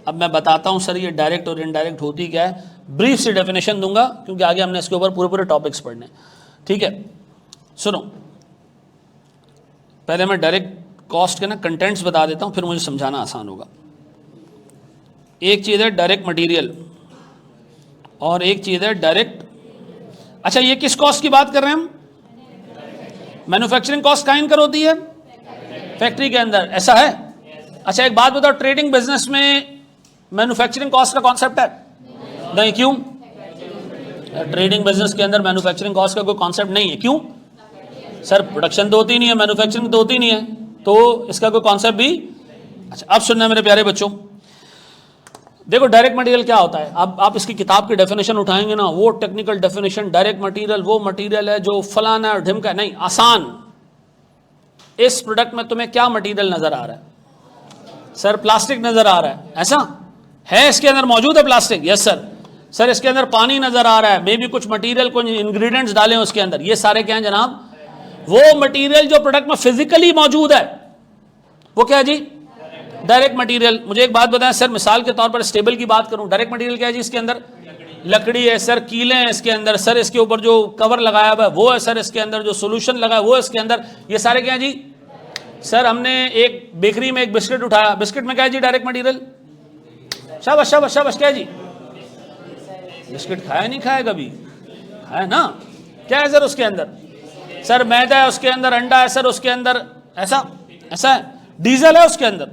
अब मैं बताता हूं सर ये डायरेक्ट और इनडायरेक्ट होती क्या है, ब्रीफ सी डेफिनेशन दूंगा क्योंकि आगे हमने इसके ऊपर पूरे पूरे टॉपिक्स पढ़ने। ठीक है सुनो, पहले मैं डायरेक्ट कॉस्ट के ना कंटेंट्स बता देता हूं, फिर मुझे समझाना आसान होगा। एक चीज़ है डायरेक्ट मटेरियल और एक चीज़ है डायरेक्ट। अच्छा ये किस कॉस्ट की बात कर रहे हैं हम, मैन्युफैक्चरिंग कॉस्ट कहाँ इनकर होती है, फैक्ट्री के अंदर, ऐसा है। अच्छा एक बात बताओ, ट्रेडिंग बिजनेस में मैन्युफैक्चरिंग कॉस्ट का कॉन्सेप्ट है, नहीं, क्यों, ट्रेडिंग बिजनेस के अंदर मैन्युफैक्चरिंग कॉस्ट का कोई कॉन्सेप्ट नहीं है। क्यों, सर प्रोडक्शन तो होती नहीं है, मैन्युफैक्चरिंग तो होती नहीं है, तो इसका कोई कॉन्सेप्ट भी। अच्छा अब सुनना मेरे प्यारे बच्चों, देखो डायरेक्ट मटेरियल क्या होता है। अब आप इसकी किताब की डेफिनेशन उठाएंगे ना, वो टेक्निकल डेफिनेशन, डायरेक्ट मटेरियल वो मटेरियल है जो फलाना और ढिमका, नहीं, आसान। इस प्रोडक्ट में तुम्हें क्या मटेरियल नजर आ रहा है, सर प्लास्टिक नजर आ रहा है, ऐसा है, इसके अंदर मौजूद है प्लास्टिक, यस सर। सर इसके अंदर पानी नजर आ रहा है, मे भी कुछ मटेरियल कुछ इंग्रेडिएंट्स डाले हैं उसके अंदर, ये सारे क्या हैं जनाब, वो मटेरियल जो प्रोडक्ट में फिजिकली मौजूद है वो क्या है जी? Direct material. मुझे एक बात बताएं सर, मिसाल के तौर पर स्टेबल की बात करूं, डायरेक्ट मटेरियल क्या है जी? इसके अंदर लकड़ी है सर, कीले हैं इसके अंदर सर, इसके ऊपर जो कवर लगाया हुआ है वो है सर, इसके अंदर जो सोल्यूशन लगा है वो है इसके अंदर, ये सारे क्या है जी? सर हमने एक बेकरी में एक बिस्किट उठाया, बिस्किट में क्या है जी? Direct material. शाबाश शाबाश शाबाश, क्या है जी? बिस्किट खाया नहीं खाया कभी? खाया ना? क्या है सर उसके अंदर? सर मैदा है उसके अंदर, अंडा है सर उसके अंदर, ऐसा ऐसा है। डीजल है उसके अंदर?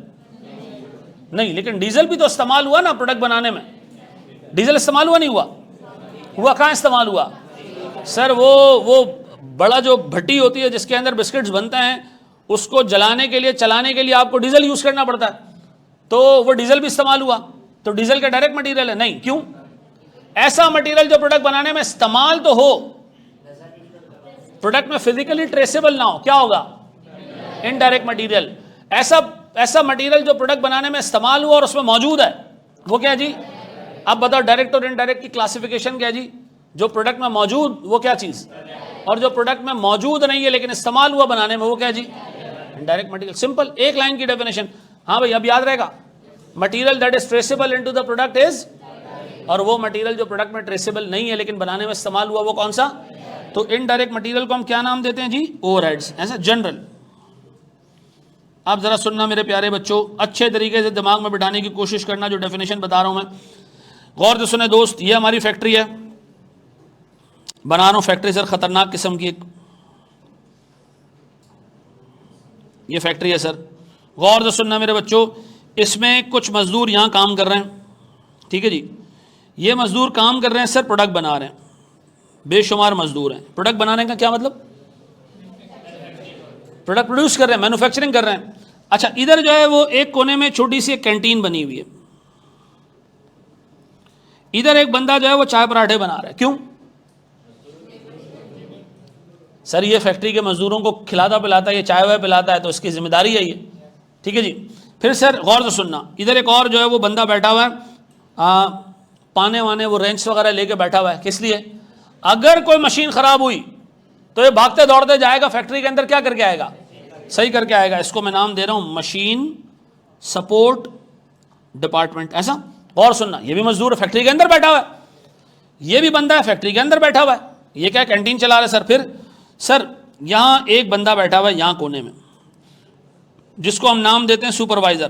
नहीं, लेकिन डीजल भी तो इस्तेमाल हुआ ना प्रोडक्ट बनाने में। डीजल इस्तेमाल हुआ नहीं हुआ? हुआ। कहाँ इस्तेमाल हुआ सर? वो बड़ा जो भट्टी होती है जिसके अंदर बिस्किट्स बनते हैं, उसको जलाने के लिए, चलाने के लिए आपको डीजल यूज करना पड़ता है, तो वो डीजल भी इस्तेमाल हुआ। तो डीजल का डायरेक्ट मटेरियल है? नहीं। क्यों? ऐसा मटेरियल जो प्रोडक्ट बनाने में इस्तेमाल तो हो, प्रोडक्ट में फिजिकली ट्रेसेबल ना हो, क्या होगा? Indirect material. ऐसा मटेरियल जो प्रोडक्ट बनाने में इस्तेमाल हुआ और उसमें मौजूद है वो क्या जी? अब बताओ डायरेक्ट और इनडायरेक्ट की क्लासिफिकेशन क्या जी? जो प्रोडक्ट में मौजूद वो क्या चीज, और जो प्रोडक्ट में मौजूद नहीं है लेकिन इस्तेमाल हुआ बनाने में वो क्या जी? Indirect material. सिंपल, एक लाइन की डेफिनेशन। हाँ भाई, अब याद रहेगा, material that is traceable into the product is, और वो मटेरियल जो प्रोडक्ट में ट्रेसेबल नहीं है लेकिन बनाने में इस्तेमाल हुआ वो कौन सा? तो इनडायरेक्ट मटेरियल को हम क्या नाम देते हैं जी? ओवरहेड्स। ऐसा जनरल। आप जरा सुनना मेरे प्यारे बच्चों, अच्छे तरीके से दिमाग में बिठाने की कोशिश करना जो डेफिनेशन बता रहा हूं मैं। गौर से सुने दोस्त, ये हमारी फैक्ट्री है, बना रहा हूं फैक्ट्री सर, खतरनाक किस्म की एक ये फैक्ट्री है सर। गौर से सुनना मेरे बच्चों, इसमें कुछ मजदूर यहां काम कर रहे हैं, ठीक है जी। ये मजदूर काम कर रहे हैं सर, प्रोडक्ट बना रहे हैं, बेशुमार मजदूर हैं। प्रोडक्ट बनाने का क्या मतलब? प्रोडक्ट प्रोड्यूस कर रहे हैं, मैन्युफैक्चरिंग कर रहे हैं। अच्छा, इधर जो है वो एक कोने में छोटी सी एक कैंटीन बनी हुई है, इधर एक बंदा जो है वो चाय पराठे बना रहा है। क्यों सर? ये फैक्ट्री के मजदूरों को खिलाता पिलाता है, ये चाय वाय पिलाता है, तो इसकी जिम्मेदारी है ये, ठीक है जी। फिर सर गौर से सुनना, इधर एक और जो है वो बंदा बैठा हुआ है, पाने वाने वो रेंच वगैरह लेके बैठा हुआ है। किस लिए? अगर कोई मशीन खराब हुई तो ये भागते दौड़ते जाएगा फैक्ट्री के अंदर, क्या करके आएगा? सही करके आएगा। इसको मैं नाम दे रहा हूं मशीन सपोर्ट डिपार्टमेंट। ऐसा और सुनना, ये भी मजदूर फैक्ट्री के अंदर बैठा हुआ है, ये भी बंदा है फैक्ट्री के अंदर बैठा हुआ है, ये क्या कैंटीन चला रहा है सर। फिर सर यहां एक बंदा बैठा हुआ है यहां कोने में, जिसको हम नाम देते हैं सुपरवाइजर।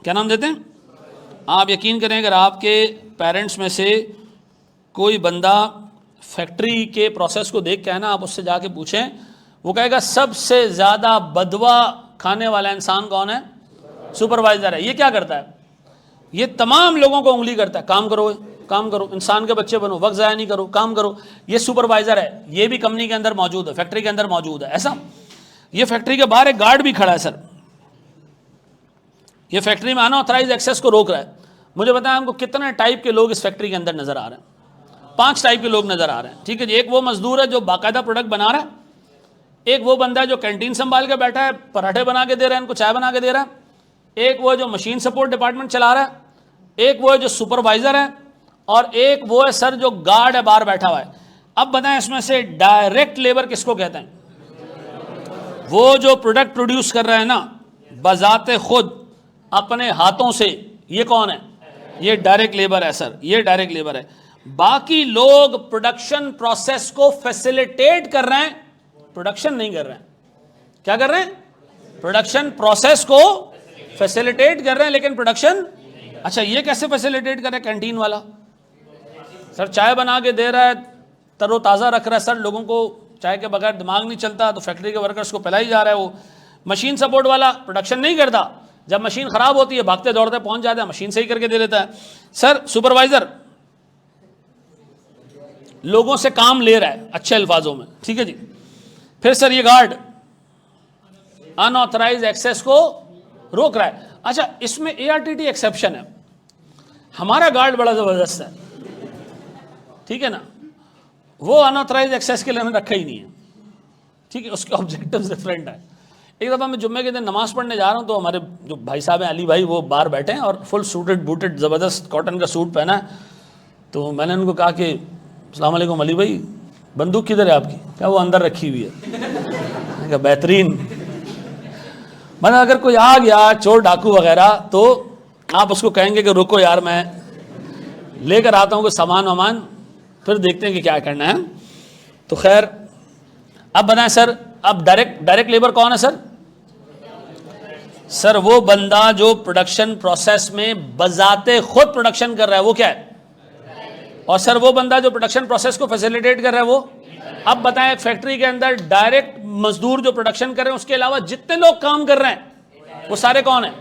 क्या नाम देते हैं? आप यकीन करें, अगर आपके पेरेंट्स में से कोई बंदा फैक्ट्री के प्रोसेस को देख के है ना, आप उससे जाके पूछें, वो कहेगा सबसे ज़्यादा बदवा खाने वाला इंसान कौन है? सुपरवाइजर है। ये क्या करता है? ये तमाम लोगों को उंगली करता है, काम करो काम करो, इंसान के बच्चे बनो, वक्त ज़ाया नहीं करो, काम करो। ये सुपरवाइजर है, ये भी कंपनी के अंदर मौजूद है, फैक्ट्री के अंदर मौजूद है। ऐसा ये फैक्ट्री के बाहर एक गार्ड भी खड़ा है सर, ये फैक्ट्री में अनऑथराइज एक्सेस को रोक रहा है। मुझे बताएं हमको कितने टाइप के लोग इस फैक्ट्री के अंदर नजर आ रहे हैं? 5 टाइप के लोग नजर आ रहे हैं, ठीक है जी। एक वो मजदूर है जो बाकायदा प्रोडक्ट बना रहा है, एक वो बंदा है जो कैंटीन संभाल के बैठा है, पराठे बना के दे रहा है, इनको चाय बना के दे रहा है, एक वो जो मशीन सपोर्ट डिपार्टमेंट चला रहा है, एक वो है जो सुपरवाइजर है, और एक वो है सर जो गार्ड है बाहर बैठा हुआ है। अब बताएं इसमें से डायरेक्ट लेबर किसको कहते हैं? वो जो प्रोडक्ट प्रोड्यूस कर रहा है ना बजाते खुद अपने हाथों से, ये कौन है? ये डायरेक्ट लेबर है सर, ये डायरेक्ट लेबर है। बाकी लोग प्रोडक्शन प्रोसेस को फैसिलिटेट कर रहे हैं, प्रोडक्शन नहीं कर रहे हैं। क्या कर रहे हैं? प्रोडक्शन प्रोसेस को फैसिलिटेट कर रहे हैं, लेकिन प्रोडक्शन। अच्छा, ये कैसे फैसिलिटेट कर रहे हैं? कैंटीन वाला सर चाय बना के दे रहा है, तरोताज़ा रख रहा है सर, लोगों को चाय के बगैर दिमाग नहीं चलता, तो फैक्ट्री के वर्कर्स को पिलाई जा रहा है। वो मशीन सपोर्ट वाला प्रोडक्शन नहीं करता, जब मशीन खराब होती है भागते दौड़ते पहुंच जाता है, मशीन सही करके दे देता है। सर सुपरवाइजर लोगों से काम ले रहा है अच्छे अल्फाजों में, ठीक है जी। फिर सर ये गार्ड अनऑथराइज एक्सेस को रोक रहा है। अच्छा, इसमें एआरटीटी एक्सेप्शन है, हमारा गार्ड बड़ा जबरदस्त है, ठीक है ना, वो अनऑथराइज एक्सेस के लिए रखा ही नहीं है, ठीक है, उसके ऑब्जेक्टिव्स डिफरेंट है। एक दफ़ा मैं जुम्मे के दिन नमाज पढ़ने जा रहा हूँ, तो हमारे जो भाई साहब हैं अली भाई, वो बाहर बैठे हैं और फुल सूटेड बूटेड ज़बरदस्त कॉटन का सूट पहना है। तो मैंने उनको कहा कि अस्सलाम वालेकुम अली भाई, बंदूक किधर है आपकी? क्या वो अंदर रखी हुई है? मैंने कहा बेहतरीन। मतलब अगर कोई आ गया चोर डाकू वगैरह तो आप उसको कहेंगे कि रुको यार मैं लेकर आता हूँ कोई सामान वामान, फिर देखते हैं कि क्या करना है। तो खैर अब बताएं सर, अब डायरेक्ट लेबर कौन है सर? सर वो बंदा जो प्रोडक्शन प्रोसेस में बजाते खुद प्रोडक्शन कर रहा है वो क्या है? और सर वो बंदा जो प्रोडक्शन प्रोसेस को फैसिलिटेट कर रहा है वो? अब बताएं एक फैक्ट्री के अंदर डायरेक्ट मजदूर जो प्रोडक्शन कर रहे हैं उसके अलावा जितने लोग काम कर रहे हैं वो सारे कौन है?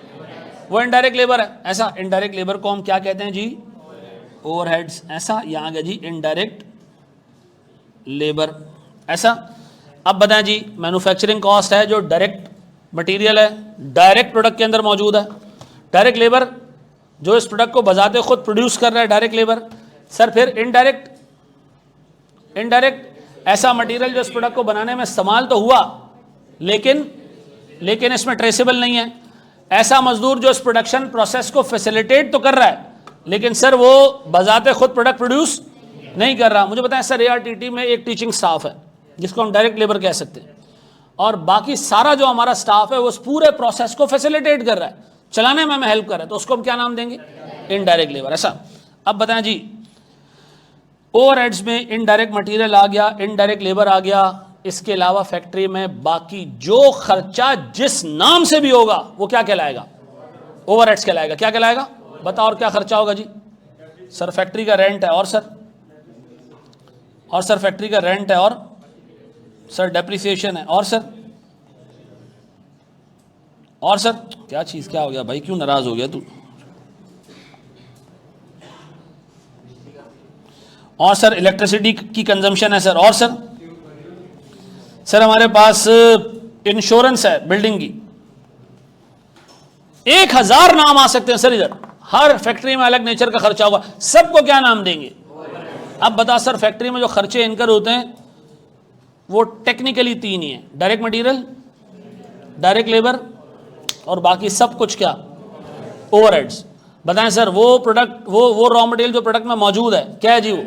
वो इनडायरेक्ट लेबर है। ऐसा इनडायरेक्ट लेबर को हम क्या कहते हैं जी? ओवरहेड्स। ऐसा यहां आ गया जी इनडायरेक्ट लेबर। ऐसा अब बताएं जी मैन्युफैक्चरिंग कॉस्ट है जो डायरेक्ट मटेरियल है, डायरेक्ट प्रोडक्ट के अंदर मौजूद है। डायरेक्ट लेबर जो इस प्रोडक्ट को बजाते खुद प्रोड्यूस कर रहा है, डायरेक्ट लेबर। सर फिर इनडायरेक्ट ऐसा मटेरियल जो इस प्रोडक्ट को बनाने में इस्तेमाल तो हुआ लेकिन इसमें ट्रेसेबल नहीं है। ऐसा मजदूर जो इस प्रोडक्शन प्रोसेस को फैसिलिटेट तो कर रहा है लेकिन सर वो बजाते खुद प्रोडक्ट प्रोड्यूस नहीं कर रहा। मुझे बताएं सर ARTT में एक टीचिंग स्टाफ है जिसको हम डायरेक्ट लेबर कह सकते हैं, और बाकी सारा जो हमारा स्टाफ है वो उस पूरे प्रोसेस को फैसिलिटेट कर रहा है, चलाने में हमें हेल्प कर रहा है, तो उसको हम क्या नाम देंगे? Indirect labour. ऐसा अब बताएं जी ओवरहेड्स में इनडायरेक्ट मटेरियल आ गया, इनडायरेक्ट लेबर आ गया, इसके अलावा फैक्ट्री में बाकी जो खर्चा जिस नाम से भी होगा वो क्या कहलाएगा? ओवरहेड्स कहलाएगा। क्या कहलाएगा? बताओ और क्या खर्चा होगा जी? सर फैक्ट्री का रेंट है, और सर फैक्ट्री का रेंट है, और सर डेप्रिसिएशन है, और सर क्या चीज, क्या हो गया भाई, क्यों नाराज हो गया तू? और सर इलेक्ट्रिसिटी की कंजम्पशन है सर, और सर हमारे पास इंश्योरेंस है बिल्डिंग की। 1000 नाम आ सकते हैं सर इधर, हर फैक्ट्री में अलग नेचर का खर्चा होगा, सबको क्या नाम देंगे? अब बता सर फैक्ट्री में जो खर्चे इनकर होते हैं वो टेक्निकली 3 ही है, डायरेक्ट मटेरियल, डायरेक्ट लेबर और बाकी सब कुछ क्या? ओवरहेड्स। बताएं सर वो प्रोडक्ट वो रॉ मटेरियल जो प्रोडक्ट में मौजूद है क्या है जी? वो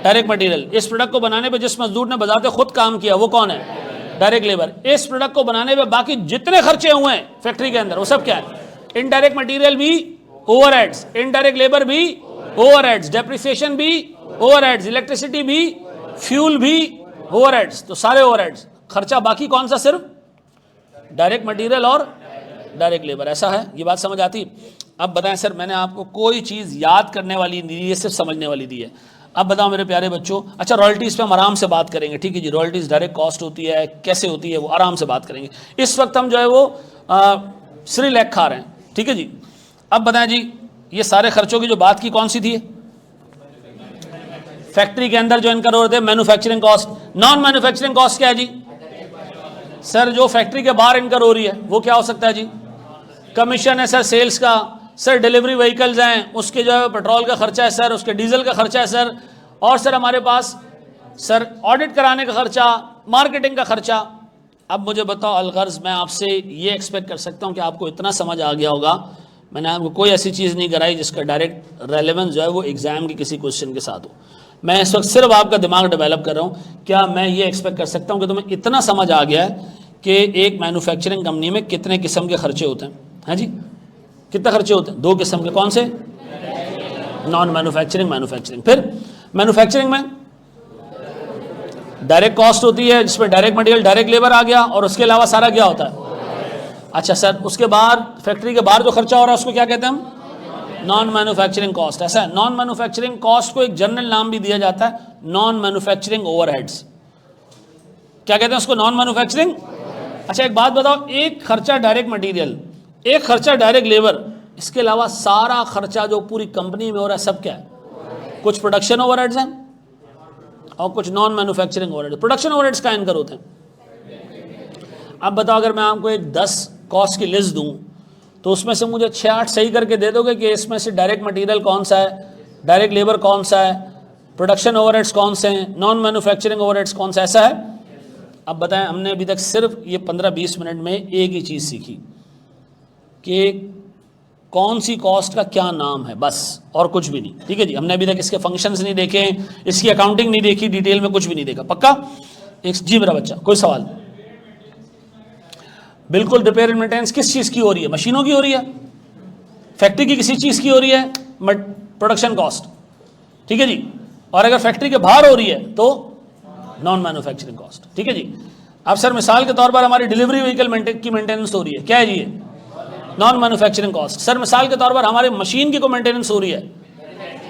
डायरेक्ट मटेरियल। इस प्रोडक्ट को बनाने पे जिस मजदूर ने बजाते खुद काम किया वो कौन है? Direct labour. इस प्रोडक्ट को बनाने पे बाकी जितने खर्चे हुए हैं फैक्ट्री के अंदर वो सब क्या है? इनडायरेक्ट मटेरियल भी ओवरहेड्स, इनडायरेक्ट लेबर भी ओवरहेड्स, डेप्रिसिएशन भी ओवरहेड्स, इलेक्ट्रिसिटी भी, फ्यूल भी ओवरहेड्स। तो सारे ओवरहेड्स, खर्चा बाकी कौन सा? सिर्फ डायरेक्ट मटेरियल और डायरेक्ट लेबर। ऐसा है, ये बात समझ आती? अब बताएं सर मैंने आपको कोई चीज़ याद करने वाली नहीं दी है, सिर्फ समझने वाली दी है। अब बताओ मेरे प्यारे बच्चों, अच्छा रॉयल्टीज़ पे हम आराम से बात करेंगे, ठीक है जी? रॉयल्टीज़ डायरेक्ट कॉस्ट होती है, कैसे होती है वो आराम से बात करेंगे। इस वक्त हम जो है वो श्रीलेख खा रहे हैं, ठीक है जी? अब बताएं जी ये सारे खर्चों की जो बात की कौन सी थी? फैक्ट्री के अंदर जो इनकर होते हैं manufacturing cost. Non manufacturing cost क्या है जी? सर जो फैक्ट्री के बाहर इनकर हो रही है वो क्या हो सकता है जी? कमीशन है सर सेल्स का, सर डिलीवरी व्हीकल्स हैं उसके जो है पेट्रोल का खर्चा है सर, उसके डीजल का खर्चा है सर, और सर हमारे पास सर ऑडिट कराने का खर्चा, मार्केटिंग का खर्चा। अब मुझे बताओ अलगर्ज मैं आपसे ये एक्सपेक्ट कर सकता हूँ कि आपको इतना समझ आ गया होगा, मैंने आपको कोई ऐसी चीज़ नहीं कराई जिसका डायरेक्ट रेलेवेंस जो है वो एग्जाम के किसी क्वेश्चन के साथ हो। मैं इस वक्त सिर्फ आपका दिमाग डेवलप कर रहा हूँ। क्या मैं ये एक्सपेक्ट कर सकता हूँ कि तुम्हें इतना समझ आ गया है कि एक मैन्युफैक्चरिंग कंपनी में कितने किस्म के खर्चे होते हैं? हैं जी? कितने खर्चे होते हैं? 2 किस्म के। कौन से? Non manufacturing, manufacturing. फिर मैन्युफैक्चरिंग में डायरेक्ट कॉस्ट होती है जिसमें डायरेक्ट मटेरियल, डायरेक्ट लेबर आ गया, और उसके अलावा सारा क्या होता है? अच्छा सर उसके बाद फैक्ट्री के बाहर जो खर्चा हो रहा है उसको क्या कहते हैं हम? Non manufacturing cost. ऐसा है, नॉन मैन्युफैक्चरिंग कॉस्ट को एक जनरल नाम भी दिया जाता है नॉन मैन्युफैक्चरिंग ओवरहेड्स। क्या कहते हैं उसको? Non manufacturing. अच्छा एक बात बताओ, एक खर्चा डायरेक्ट मटेरियल, एक खर्चा डायरेक्ट लेबर, इसके अलावा सारा खर्चा जो पूरी कंपनी में हो रहा है सब क्या है? कुछ प्रोडक्शन ओवरहेड्स हैं और कुछ non manufacturing overheads. Production overheads का इनकर होते हैं। अब बताओ अगर मैं आपको एक 10 कॉस्ट की लिस्ट दूं तो उसमें से मुझे 6-8 सही करके दे दोगे कि इसमें से डायरेक्ट मटेरियल कौन सा है, डायरेक्ट लेबर कौन सा है, प्रोडक्शन ओवरहेड्स कौन से हैं, नॉन मैन्युफैक्चरिंग ओवरहेड्स कौन सा? ऐसा है। अब बताएं हमने अभी तक सिर्फ ये 15-20 मिनट में एक ही चीज़ सीखी कि कौन सी कॉस्ट का क्या नाम है, बस, और कुछ भी नहीं। ठीक है जी, हमने अभी तक इसके फंक्शंस नहीं देखे, इसकी अकाउंटिंग नहीं देखी, डिटेल में कुछ भी नहीं देखा। पक्का? जी मेरा बच्चा, कोई सवाल? बिल्कुल, रिपेयर एंड मेंटेनेंस किस चीज़ की हो रही है? मशीनों की हो रही है, फैक्ट्री की किसी चीज़ की हो रही है, प्रोडक्शन कॉस्ट। ठीक है जी, और अगर फैक्ट्री के बाहर हो रही है तो नॉन मैन्युफैक्चरिंग कॉस्ट। ठीक है जी। अब सर मिसाल के तौर पर हमारी डिलीवरी व्हीकल की मेंटेनेंस हो रही है, क्या है जी ये? Non manufacturing cost. सर मिसाल के तौर पर हमारी मशीन की को मेंटेनेंस हो रही है,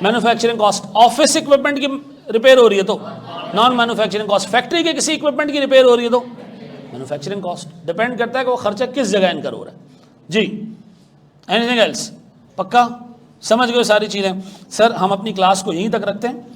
मैन्युफैक्चरिंग कॉस्ट। ऑफिस इक्विपमेंट की रिपेयर हो रही है तो नॉन मैन्युफैक्चरिंग कॉस्ट। फैक्ट्री के किसी इक्विपमेंट की रिपेयर हो रही है तो मैन्युफैक्चरिंग कॉस्ट। डिपेंड करता है कि वो खर्चा किस जगह इनकर हो रहा है जी। Anything else? पक्का समझ गए सारी चीज़ें? सर हम अपनी क्लास को यहीं तक रखते हैं।